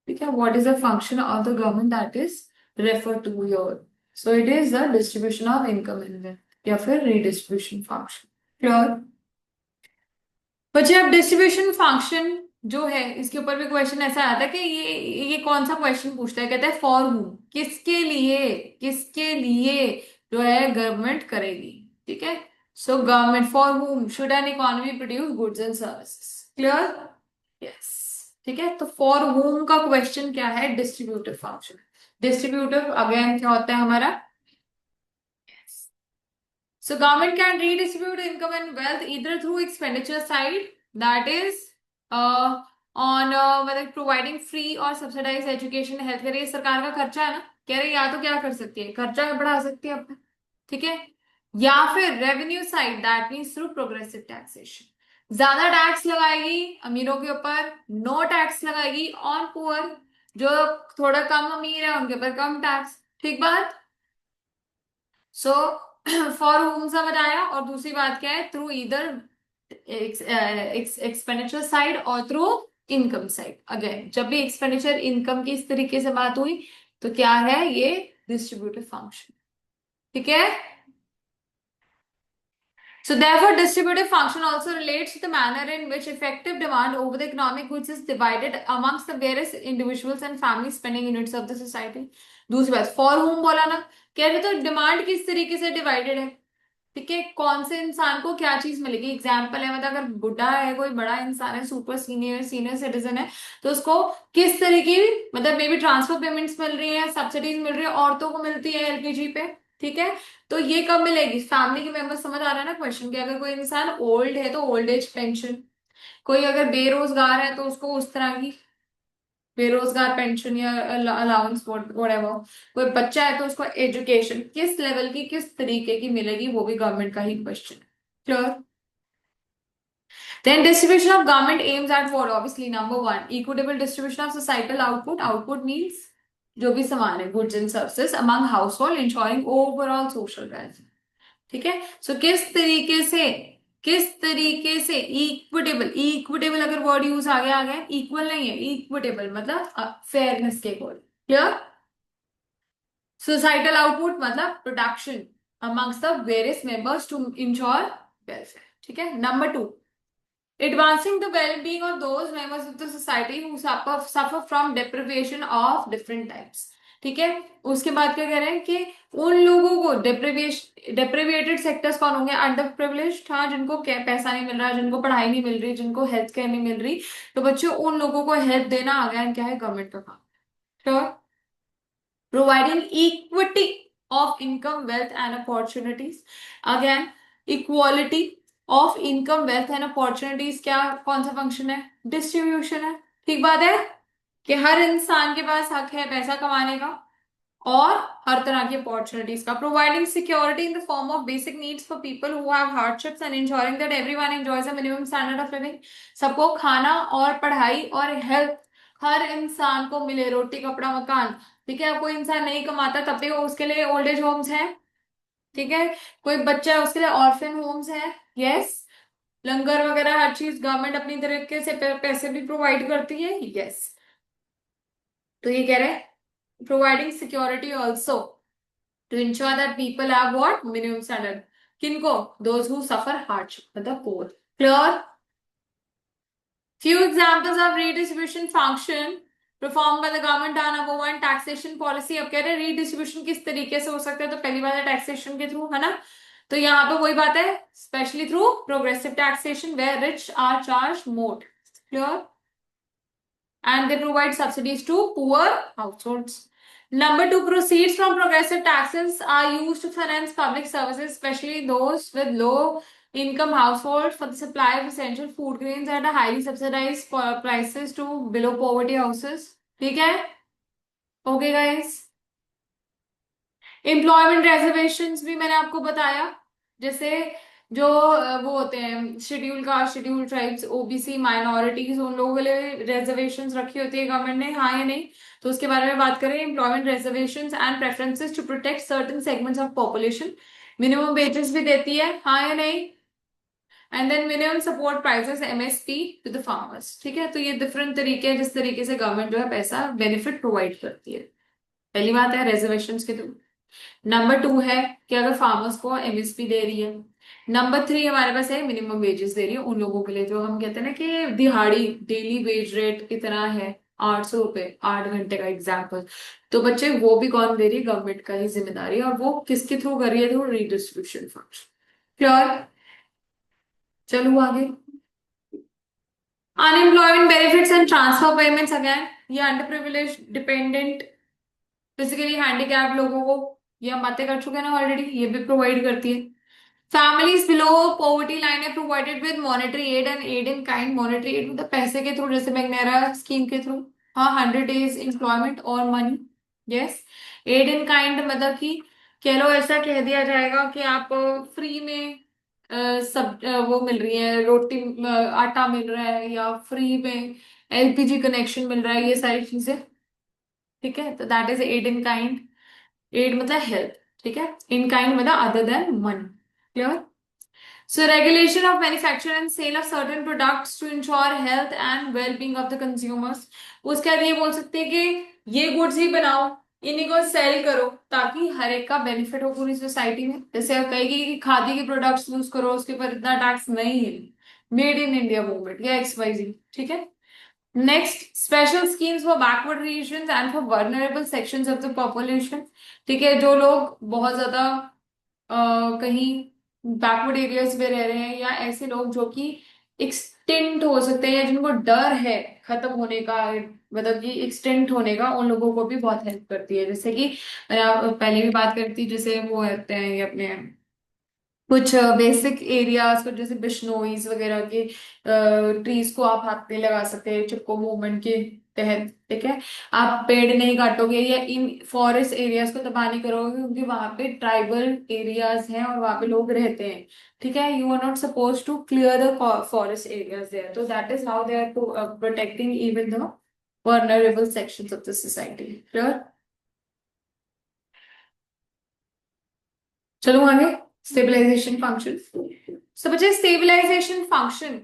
ठीक है, what is the function of the government that is refer to your. So it is the distribution of income in wealth या फिर रीडिस्ट्रीब्यूशन फंक्शन। क्लियर? बच्चे अब डिस्ट्रीब्यूशन फंक्शन जो है इसके ऊपर भी क्वेश्चन ऐसा आता है कि ये कौन सा क्वेश्चन पूछता है? कहता है फॉर हूम, किसके लिए, किसके लिए जो है गवर्नमेंट करेगी। ठीक है, so government for whom should an economy produce goods and services. Clear? Yes. ठीक है, तो फॉर होम का क्वेश्चन क्या है? Distributive function. डिस्ट्रीब्यूटिव अगेन क्या होता है हमारा? So government can redistribute income and wealth either through expenditure side, that is on मतलब providing free और subsidized education, health care। ये सरकार का खर्चा है ना, कह रहे या तो क्या कर सकती है, खर्चा बढ़ा सकती है अपना। ठीक है, या फिर revenue side, that means through progressive taxation. ज्यादा टैक्स लगाएगी अमीरों के ऊपर, नो टैक्स लगाएगी ऑन पुअर, जो थोड़ा कम अमीर है उनके ऊपर कम टैक्स। ठीक बात? सो फॉर होम समझ आया। और दूसरी बात क्या है? थ्रू इधर एक्सपेंडिचर साइड और थ्रू इनकम साइड। अगेन जब भी एक्सपेंडिचर इनकम की इस तरीके से बात हुई तो क्या है? ये डिस्ट्रीब्यूटिव फंक्शन। ठीक है, so therefore distributive function also relates to the manner in which effective demand over the economic goods is divided amongst the various individuals and family spending units of the society। दूसरी बात for home बोला ना, कह रहे तो demand किस तरीके से डिवाइडेड है। ठीक है, कौन से इंसान को क्या चीज मिलेगी। एग्जाम्पल है, मतलब अगर बुढ़ा है, कोई बड़ा इंसान है, सुपर सीनियर सीनियर सिटीजन है, तो उसको किस तरीके, मतलब मे बी ट्रांसफर पेमेंट्स मिल रही है, सब्सिडीज मिल रही है, औरतों को मिलती है एलपीजी पे। ठीक है, तो ये कब मिलेगी? फैमिली के मेंबर। समझ आ रहा है ना क्वेश्चन? कि अगर कोई इंसान ओल्ड है तो ओल्ड एज पेंशन, कोई अगर बेरोजगार है तो उसको उस तरह की बेरोजगार पेंशन या अलाउंस व्हाटएवर। कोई बच्चा है तो उसको एजुकेशन किस लेवल की किस तरीके की मिलेगी, वो भी गवर्नमेंट का ही क्वेश्चन है। Clear? Then distribution of government aims at what? Obviously, number one, equitable distribution of societal output। Output means जो भी सामान है, goods and services, among household, ensuring overall social welfare। ठीक है, सो किस तरीके से किस तरीके से इक्विटेबल, इक्विटेबल अगर वर्ड यूज आ गया, इक्वल नहीं है, इक्विटेबल मतलब फेयरनेस के अकॉर्डिंग। क्लियर? सोसाइटल आउटपुट मतलब production amongst the various members to ensure welfare. ठीक है। Number 2, advancing the well-being of those members of the society who suffer from deprivation of different types। ठीक है। उसके बाद क्या कह रहे हैं कि उन लोगों को डेप्रिवेटेड सेक्टर्स कौन होंगे? अंडर प्रिविलेज्ड, हाँ, जिनको क्या पैसा नहीं मिल रहा, जिनको पढ़ाई नहीं मिल रही, जिनको हेल्थ केयर नहीं मिल रही, तो बच्चों उन लोगों को हेल्प देना आ गया क्या है? गवर्नमेंट का काम। Sure. Providing equity of income, wealth and opportunities, again equality of income, wealth and opportunities क्या कौन सा फंक्शन है? डिस्ट्रीब्यूशन है। ठीक बात है कि हर इंसान के पास हक है पैसा कमाने का और हर तरह की अपॉर्चुनिटीज का। Providing security in the form of basic needs for people who have hardships and ensuring that everyone enjoys a minimum standard of living. सबको खाना और पढ़ाई और हेल्थ, हर इंसान को मिले, रोटी कपड़ा मकान। ठीक है। कोई इंसान नहीं कमाता तब भी वो उसके लिए ओल्ड एज होम्स है। ठीक है। कोई बच्चा है उसके लिए ऑर्फन होम्स है। यस। लंगर वगैरह हर चीज गवर्नमेंट अपनी तरीके से पैसे भी प्रोवाइड करती है। यस। तो ये कह रहे हैं providing security also to ensure that people have what? Minimum standard. किनको? Those who suffer hardship, मतलब poor. Clear? Few examples of redistribution function performed by the government are: number 1, taxation policy। अब कह रहे हैं redistribution किस तरीके से हो सकता है, तो पहली बात है taxation के थ्रू, है ना। तो यहाँ पे वही बात है, specially through progressive taxation where rich are charged more। Clear? And they provide subsidies to poor households. Number 2, proceeds from progressive taxes are used to finance public services, especially those with low income households, for the supply of essential food grains at a highly subsidized prices to below poverty houses। ठीक है? Okay guys। Employment reservations भी मैंने आपको बताया, जैसे जो वो होते हैं schedule caste, schedule tribes, OBC, minorities, उन लोगों के लिए रिजर्वेशंस रखी होती है गवर्नमेंट ने, हाँ या नहीं? तो उसके बारे में बात करें, employment reservations and preferences to protect certain segments of population. Minimum wages भी देती है, हाँ या नहीं? And then minimum support prices, MSP, to the farmers. ठीक है। तो ये डिफरेंट तरीके हैं जिस तरीके से गवर्नमेंट जो है पैसा बेनिफिट प्रोवाइड करती है। पहली बात है रिजर्वेशंस के थ्रू। नंबर 2 है कि अगर फार्मर्स को एमएसपी दे रही है। नंबर 3 हमारे पास है मिनिमम वेजेस दे रही है उन लोगों के लिए जो हम कहते हैं ना कि दिहाड़ी, डेली वेज रेट इतना है 800 रुपए 8 घंटे का एग्जाम्पल। तो बच्चे वो भी कौन दे रही है? गवर्नमेंट का ही जिम्मेदारी है, और वो किसके थ्रू कर रही है? Through redistribution function. क्लियर? चलो आगे। Unemployment benefits and transfer payments, again ये underprivilege, dependent, physically handicap लोगों को, ये हम बातें कर चुके हैं ना ऑलरेडी, ये भी प्रोवाइड करती है। फैमिलीज बिलो पॉवर्टी लाइन है provided with monetary aid and aid in kind. Monetary aid मतलब पैसे के थ्रू, जैसे मैग्नेरा स्कीम के थ्रू, हाँ, 100 days एम्प्लॉयमेंट और money. Yes. Aid in kind मतलब कि कह लो ऐसा कह दिया जाएगा कि आप फ्री में सब वो मिल रही है, रोटी आटा मिल रहा है, या फ्री में एलपीजी कनेक्शन मिल रहा है, ये सारी चीजें। ठीक है। तो that is aid in kind. Aid मतलब हेल्प। ठीक है। इन काइंड मतलब other than money. Clear? So regulation of manufacture and sale of certain products to ensure health and well-being of the consumers। उसके बाद ये बोल सकते हैं कि ये गुड्स ही बनाओ, इन्हीं को सेल करो, ताकि हर एक का बेनिफिट हो पूरी सोसाइटी में। जैसे अब कहेगी कि खादी के प्रोडक्ट्स यूज करो, उसके ऊपर इतना टैक्स नहीं है, मेड इन इंडिया मूवमेंट या XYZ। ठीक है। Next, special schemes for backward region and for vulnerable sections of the population. ठीक है। जो लोग बहुत ज्यादा कहीं बैकवर्ड एरियाज में रह रहे हैं, या ऐसे लोग जो कि एक्सटिंक्ट हो सकते हैं, या जिनको डर है खत्म होने का, मतलब कि एक्सटिंक्ट होने का, उन लोगों को भी बहुत हेल्प करती है। जैसे कि मैंने पहले भी बात करी थी, जैसे वो होते हैं ये अपने कुछ बेसिक एरियाज को, जैसे बिश्नोईज वगैरह के ट्रीज को आप हाथ में लगा सकते हैं चिपको मूवमेंट के तहत। ठीक है। आप पेड़ नहीं काटोगे या इन फॉरेस्ट एरियाज को तबाह नहीं करोगे, क्योंकि वहां पे ट्राइबल एरियाज हैं और वहां पे लोग रहते हैं। ठीक है। You are not suppose to clear the forest areas there, तो that is how they are to protecting even the vulnerable sections of the society। Clear? चलो आगे। Stabilization function. सो बच्चे स्टेबलाइजेशन फंक्शन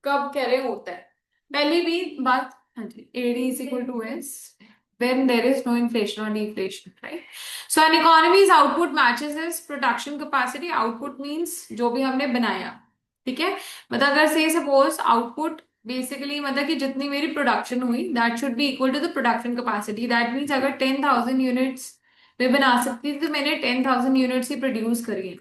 कब कह रहे होता है, पहली भी बात, हाँ जी, AD is equal to S when there is no inflation or deflation, right? So an economy's output matches its production capacity. Output means जो भी हमने बनाया, ठीक है, मतलब अगर से सपोज आउटपुट बेसिकली मतलब कि जितनी मेरी प्रोडक्शन हुई that should be equal to the production capacity. That means अगर 10,000 यूनिट्स मैं बना सकती थी तो मैंने 10,000 यूनिट्स ही प्रोड्यूस करी है,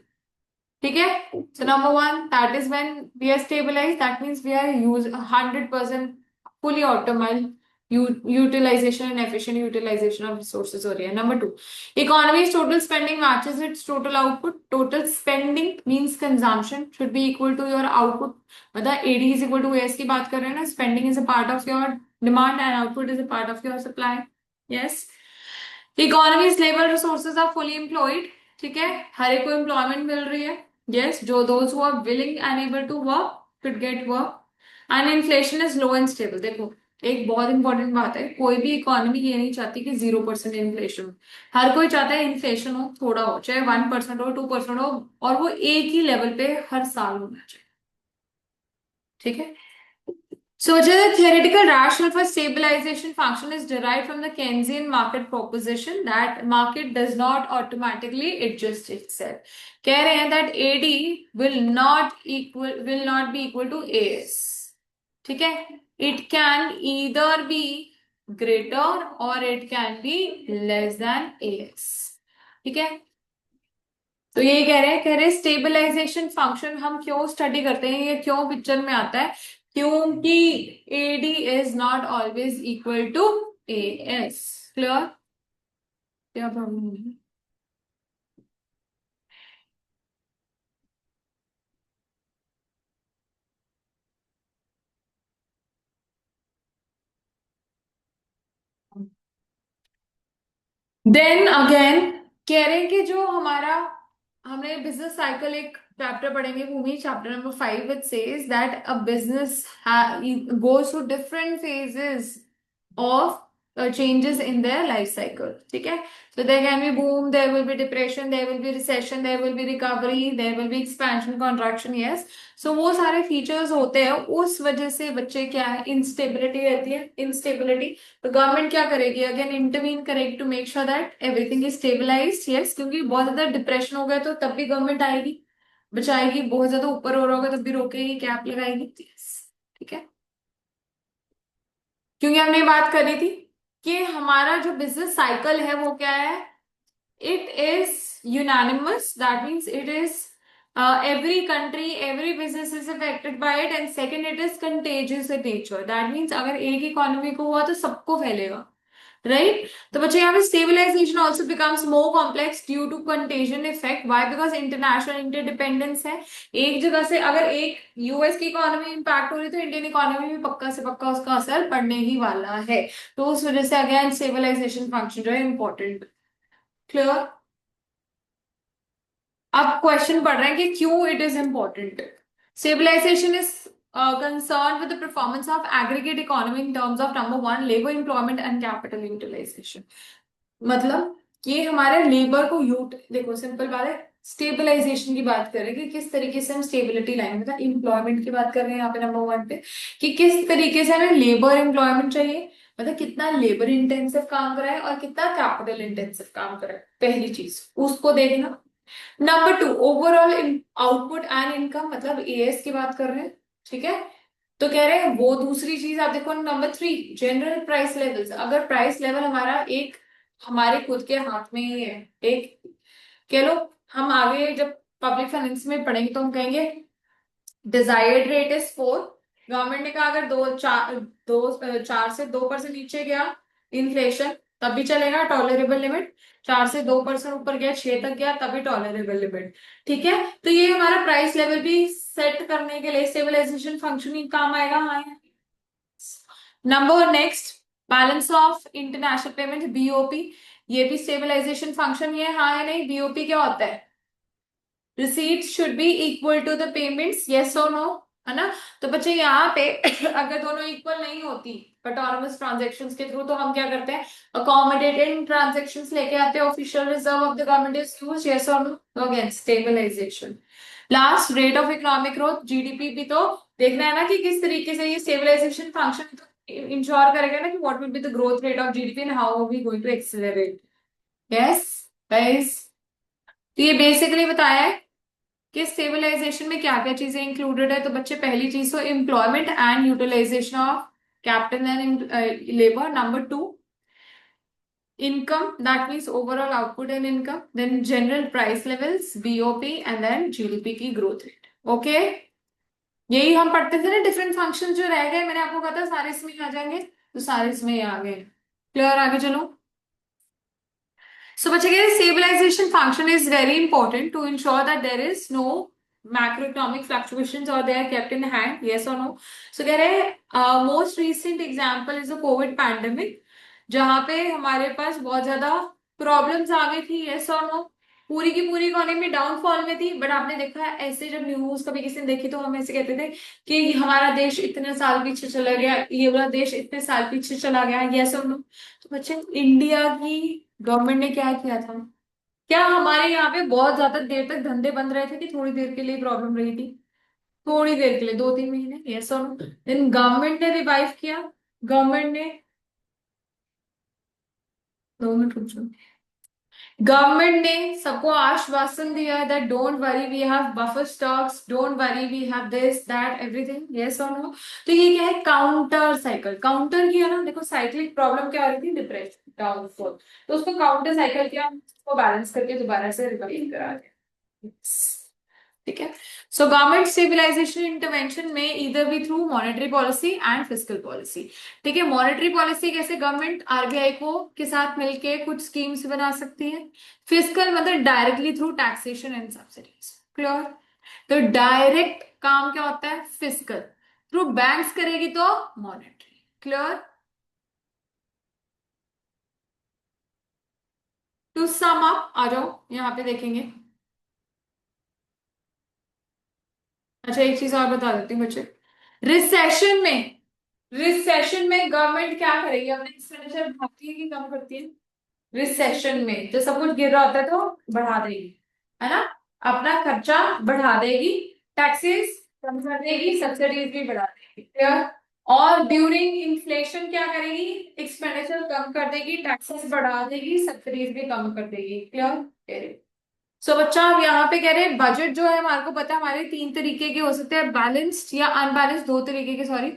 ठीक है। So number one, that is when we are stabilize, that means we are use 100% fully optimal utilization and efficient utilization of resources हो रही है। Number two, economy's total spending matches its total output. Total spending means consumption should be equal to your output, मतलब AD is equal to AS की बात कर रहे हैं ना, spending is a part of your demand and output is a part of your supply, yes। economy's labor resources are fully employed, ठीक है, हर एक को एम्प्लॉयमेंट मिल रही है, yes, जो those who are willing and able to work could get work, and inflation is low and stable। देखो एक बहुत इंपॉर्टेंट बात है, कोई भी इकोनॉमी ये नहीं चाहती कि 0% इन्फ्लेशन हो, हर कोई चाहता है इन्फ्लेशन हो, थोड़ा हो, चाहे 1% हो, 2% हो, और वो एक ही लेवल पे हर साल होना चाहिए, ठीक है। So the theoretical rationale for stabilization function is derived from the Keynesian market proposition that market does not automatically adjust itself. कह रहे हैं that AD will not be equal to AS, ठीक है, it can either be greater or it can be less than AS, ठीक है। तो ये कह रहे हैं स्टेबलाइजेशन फंक्शन हम क्यों स्टडी करते हैं, ये क्यों पिक्चर में आता है, क्योंकि AD is not always equal to A S. Clear, क्या प्रॉब्लम है? देन अगेन कह रहे हैं कि जो हमारा, हमने बिजनेस साइकिल एक चैप्टर पढ़ेंगे Bhumi, chapter number 5, it says that a business goes through different phases of changes in their life cycle, ठीक है। So there can be boom, there will be depression, there will be recession, there will be recovery, there will be expansion, contraction, yes। So वो सारे features होते हैं, उस वजह से बच्चे क्या है, इंस्टेबिलिटी रहती है, इंस्टेबिलिटी। तो गवर्नमेंट क्या करेगी, अगेन इंटरवीन करेगी to make sure that everything is stabilised, yes, क्योंकि बहुत ज्यादा डिप्रेशन हो गया तो तब भी गवर्नमेंट आएगी, बचाएगी, बहुत ज्यादा ऊपर हो रहा होगा तब भी रोकेगी, कैप लगाएगी, yes, ठीक है। क्योंकि हमने बात करी थी कि हमारा जो बिजनेस साइकिल है वो क्या है, it is unanimous, that means it is every country, every business is affected by it, and second it is contagious in nature, that means अगर एक इकोनॉमी को हुआ तो सबको फैलेगा, राइट। तो बच्चे यहाँ पे stabilisation also becomes more complex due to contagion effect, why, because international interdependence है, एक जगह से अगर एक यूएस की इकोनॉमी इंपैक्ट हो रही है तो इंडियन इकोनॉमी में पक्का से पक्का उसका असर पड़ने ही वाला है, तो उस वजह से अगेन स्टेबलाइजेशन फंक्शन जो है इंपॉर्टेंट। क्लियर, अब क्वेश्चन पढ़ रहे हैं कि क्यों it is important. Stabilisation is concerned with the performance of aggregate economy in terms of number one labor employment and capital utilization। मतलब ये हमारे लेबर को यूट, देखो सिंपल बात है, स्टेबलाइजेशन की बात कर रहे हैं कि किस तरीके से हम स्टेबिलिटी लाएंगे, मतलब एम्प्लॉयमेंट की बात कर रहे हैं यहाँ पे नंबर वन पे, कि किस तरीके से हमें लेबर एम्प्लॉयमेंट चाहिए, मतलब कितना लेबर इंटेंसिव काम कराए और कितना कैपिटल इंटेंसिव काम कराए, पहली चीज उसको देखना। Number two, overall output and income, मतलब एएस की बात कर रहे हैं, ठीक है। तो कह रहे हैं वो दूसरी चीज आप देखो, number three, general price levels, अगर प्राइस लेवल हमारा एक हमारे खुद के हाथ में ही है, एक कह लो, हम आगे जब पब्लिक फाइनेंस में पढ़ेंगे तो हम कहेंगे डिजायर्ड रेट इज 4, गवर्नमेंट ने कहा अगर 4 से 2% नीचे गया इन्फ्लेशन तब भी चलेगा, टॉलरेबल लिमिट, 4 से 2% ऊपर गया, 6 तक गया तभी टॉलरेबल लिमिट, ठीक है। तो ये हमारा प्राइस लेवल भी सेट करने के लिए स्टेबलाइजेशन फंक्शनिंग काम आएगा, हाँ। Number next, balance of international payment, BOP, ये भी स्टेबलाइजेशन फंक्शन ही है, हाँ या नहीं। बीओपी क्या होता है, receipts should be equal to the payments, yes or no, है ना। तो बच्चे यहाँ पे अगर दोनों इक्वल नहीं होती ऑटोनोमस ट्रांजेक्शन्स के थ्रू, तो हम क्या करते हैं, अकोमोडेटेड ट्रांजेक्शन्स लेके आते हैं, official reserve of the government is used, yes और no, again stabilisation. Last rate of economic growth, GDP भी तो देखना है ना कि किस तरीके से ये स्टेबलाइजेशन फंक्शन तो इंश्योर करेगा ना कि what will be the growth rate of GDP and how are we going to accelerate. Yes guys, तो ये बेसिकली बताया है कि स्टेबलाइजेशन में क्या क्या चीजें इंक्लूडेड है। तो बच्चे पहली चीज तो employment and utilisation of capital and labour. Number two, income, that means overall output and income, then general price levels, BOP, and then GDP की growth rate। ओके, यही हम पढ़ते थे ना। डिफरेंट फंक्शन जो रह गए मैंने आपको कहा था सारे इसमें ही आ जाएंगे, तो सारे इसमें ही आ गए। क्लियर, आगे चलो। So, बच्चे कहते हैं stabilization function is very important to ensure that there is no macroeconomic fluctuations or they are kept in hand, yes or no। So कह रहे हैं most recent example is the COVID pandemic, जहां पे हमारे पास बहुत ज्यादा प्रॉब्लम्स आ गई थी, yes or no। पूरी की पूरी इकोनॉमी डाउनफॉल में थी, बट आपने देखा है ऐसे जब न्यूज कभी किसी ने देखी तो हम ऐसे कहते थे कि हमारा देश इतने साल पीछे चला गया, ये वाला देश इतने साल पीछे चला गया, yes or no। तो बच्चे इंडिया की गवर्नमेंट ने क्या किया था? क्या हमारे यहाँ पे बहुत ज्यादा देर तक धंधे बंद रहे थे कि थोड़ी देर के लिए प्रॉब्लम रही थी? थोड़ी देर के लिए, 2-3 महीने, यस और नो। देन गवर्नमेंट ने रिवाइव किया, गवर्नमेंट ने, 2 मिनट रुक जाओ। गवर्नमेंट ने सबको आश्वासन दिया that don't worry we have buffer stocks, don't worry we have this that everything, yes और नो। तो ये क्या है? काउंटर साइकिल, काउंटर किया ना। देखो साइक्लिक प्रॉब्लम क्या हो रही थी? डिप्रेशन, डाउनफॉल, तो उसको काउंटर साइकिल किया, उसको बैलेंस करके दोबारा से रिवाइव करा दिया। ठीक है। सो गवर्नमेंट स्टेबलाइजेशन इंटरवेंशन में इधर भी through monetary policy and fiscal policy. ठीक है, मॉनेटरी पॉलिसी कैसे? गवर्नमेंट आरबीआई को के साथ मिलके कुछ स्कीम्स बना सकती है। फिस्कल मतलब directly through taxation and subsidies. Clear. तो डायरेक्ट काम क्या होता है? फिस्कल थ्रू बैंक्स करेगी तो monetary. Clear. To sum up आ जाओ, यहाँ पे देखेंगे। अच्छा, एक चीज और बता देती हूँ बच्चे। रिसेशन में, रिसेशन में गवर्नमेंट क्या करेगी? अपने एक्सपेंडिचर बढ़ाती है कि कम करती है? रिसेशन में जो सब कुछ गिर रहा होता है तो बढ़ा देगी, है ना। अपना खर्चा बढ़ा देगी, टैक्सेस कम कर देगी, सब्सिडीज भी बढ़ा देगी। क्लियर। और ड्यूरिंग इन्फ्लेशन क्या करेगी? एक्सपेंडिचर कम कर देगी, टैक्सेस बढ़ा देगी, सब्सिडीज भी कम कर देगी। क्लियर। सो बच्चा अब यहाँ पे कह रहे हैं बजट जो है हमारे को पता है हमारे 3 तरीके के हो सकते हैं, बैलेंस्ड या अनबैलेंस्ड, 2 तरीके के, सॉरी।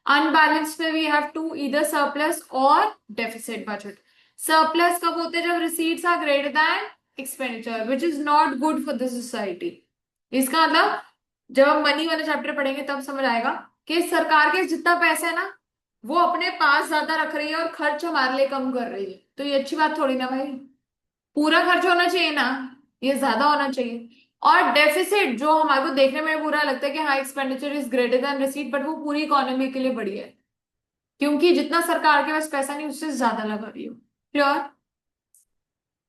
अनबैलेंस्ड में we have to either surplus और डेफिसिट बजट। सरप्लस कब होते हैं? जब receipts are greater than expenditure, which is not good for the society. इसका मतलब जब हम मनी वाले चैप्टर पढ़ेंगे तब समझ आएगा कि सरकार के जितना पैसा है ना वो अपने पास ज्यादा रख रही है और खर्च हमारे लिए कम कर रही है, तो ये अच्छी बात थोड़ी ना भाई। पूरा खर्च होना चाहिए ना, ये ज्यादा होना चाहिए। और डेफिसिट जो हमारे को देखने में बुरा लगता है कि हाँ expenditure is greater than receipt, but वो पूरी इकोनॉमी के लिए बढ़िया है, क्योंकि जितना सरकार के पास पैसा नहीं उससे ज्यादा लगा रही हो। क्लियर।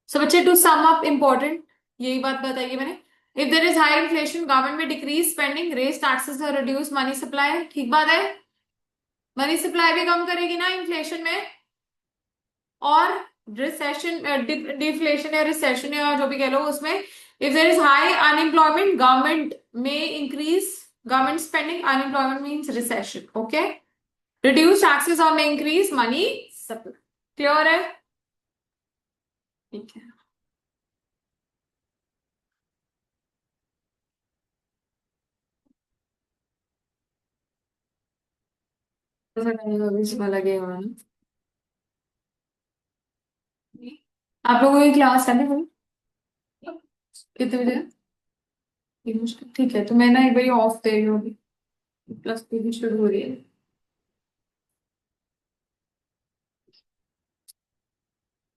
सो बच्चे टू सम अप इम्पोर्टेंट, यही बात बताइए मैंने। If there is high inflation government में डिक्रीज स्पेंडिंग, रेज टैक्सेस और रिड्यूस मनी सप्लाई। ठीक बात है, मनी सप्लाई भी कम करेगी ना इन्फ्लेशन में। और रिसेशन, डिफ्लेशन या रिसेशन या जो भी कह लो उसमें, if there is high unemployment government में increase government spending, unemployment means recession. Okay. Reduce taxes और में इंक्रीज मनी सप्लाई। क्लियर है? ठीक है। तो फिर इसमें लगे हुए हैं। आप लोगों की क्लास है ना कोई? कितने बजे? ठीक है, तो मैं ना एक बार ऑफ दे रही हूँ अभी, प्लस 2 भी शुरू हो रही है।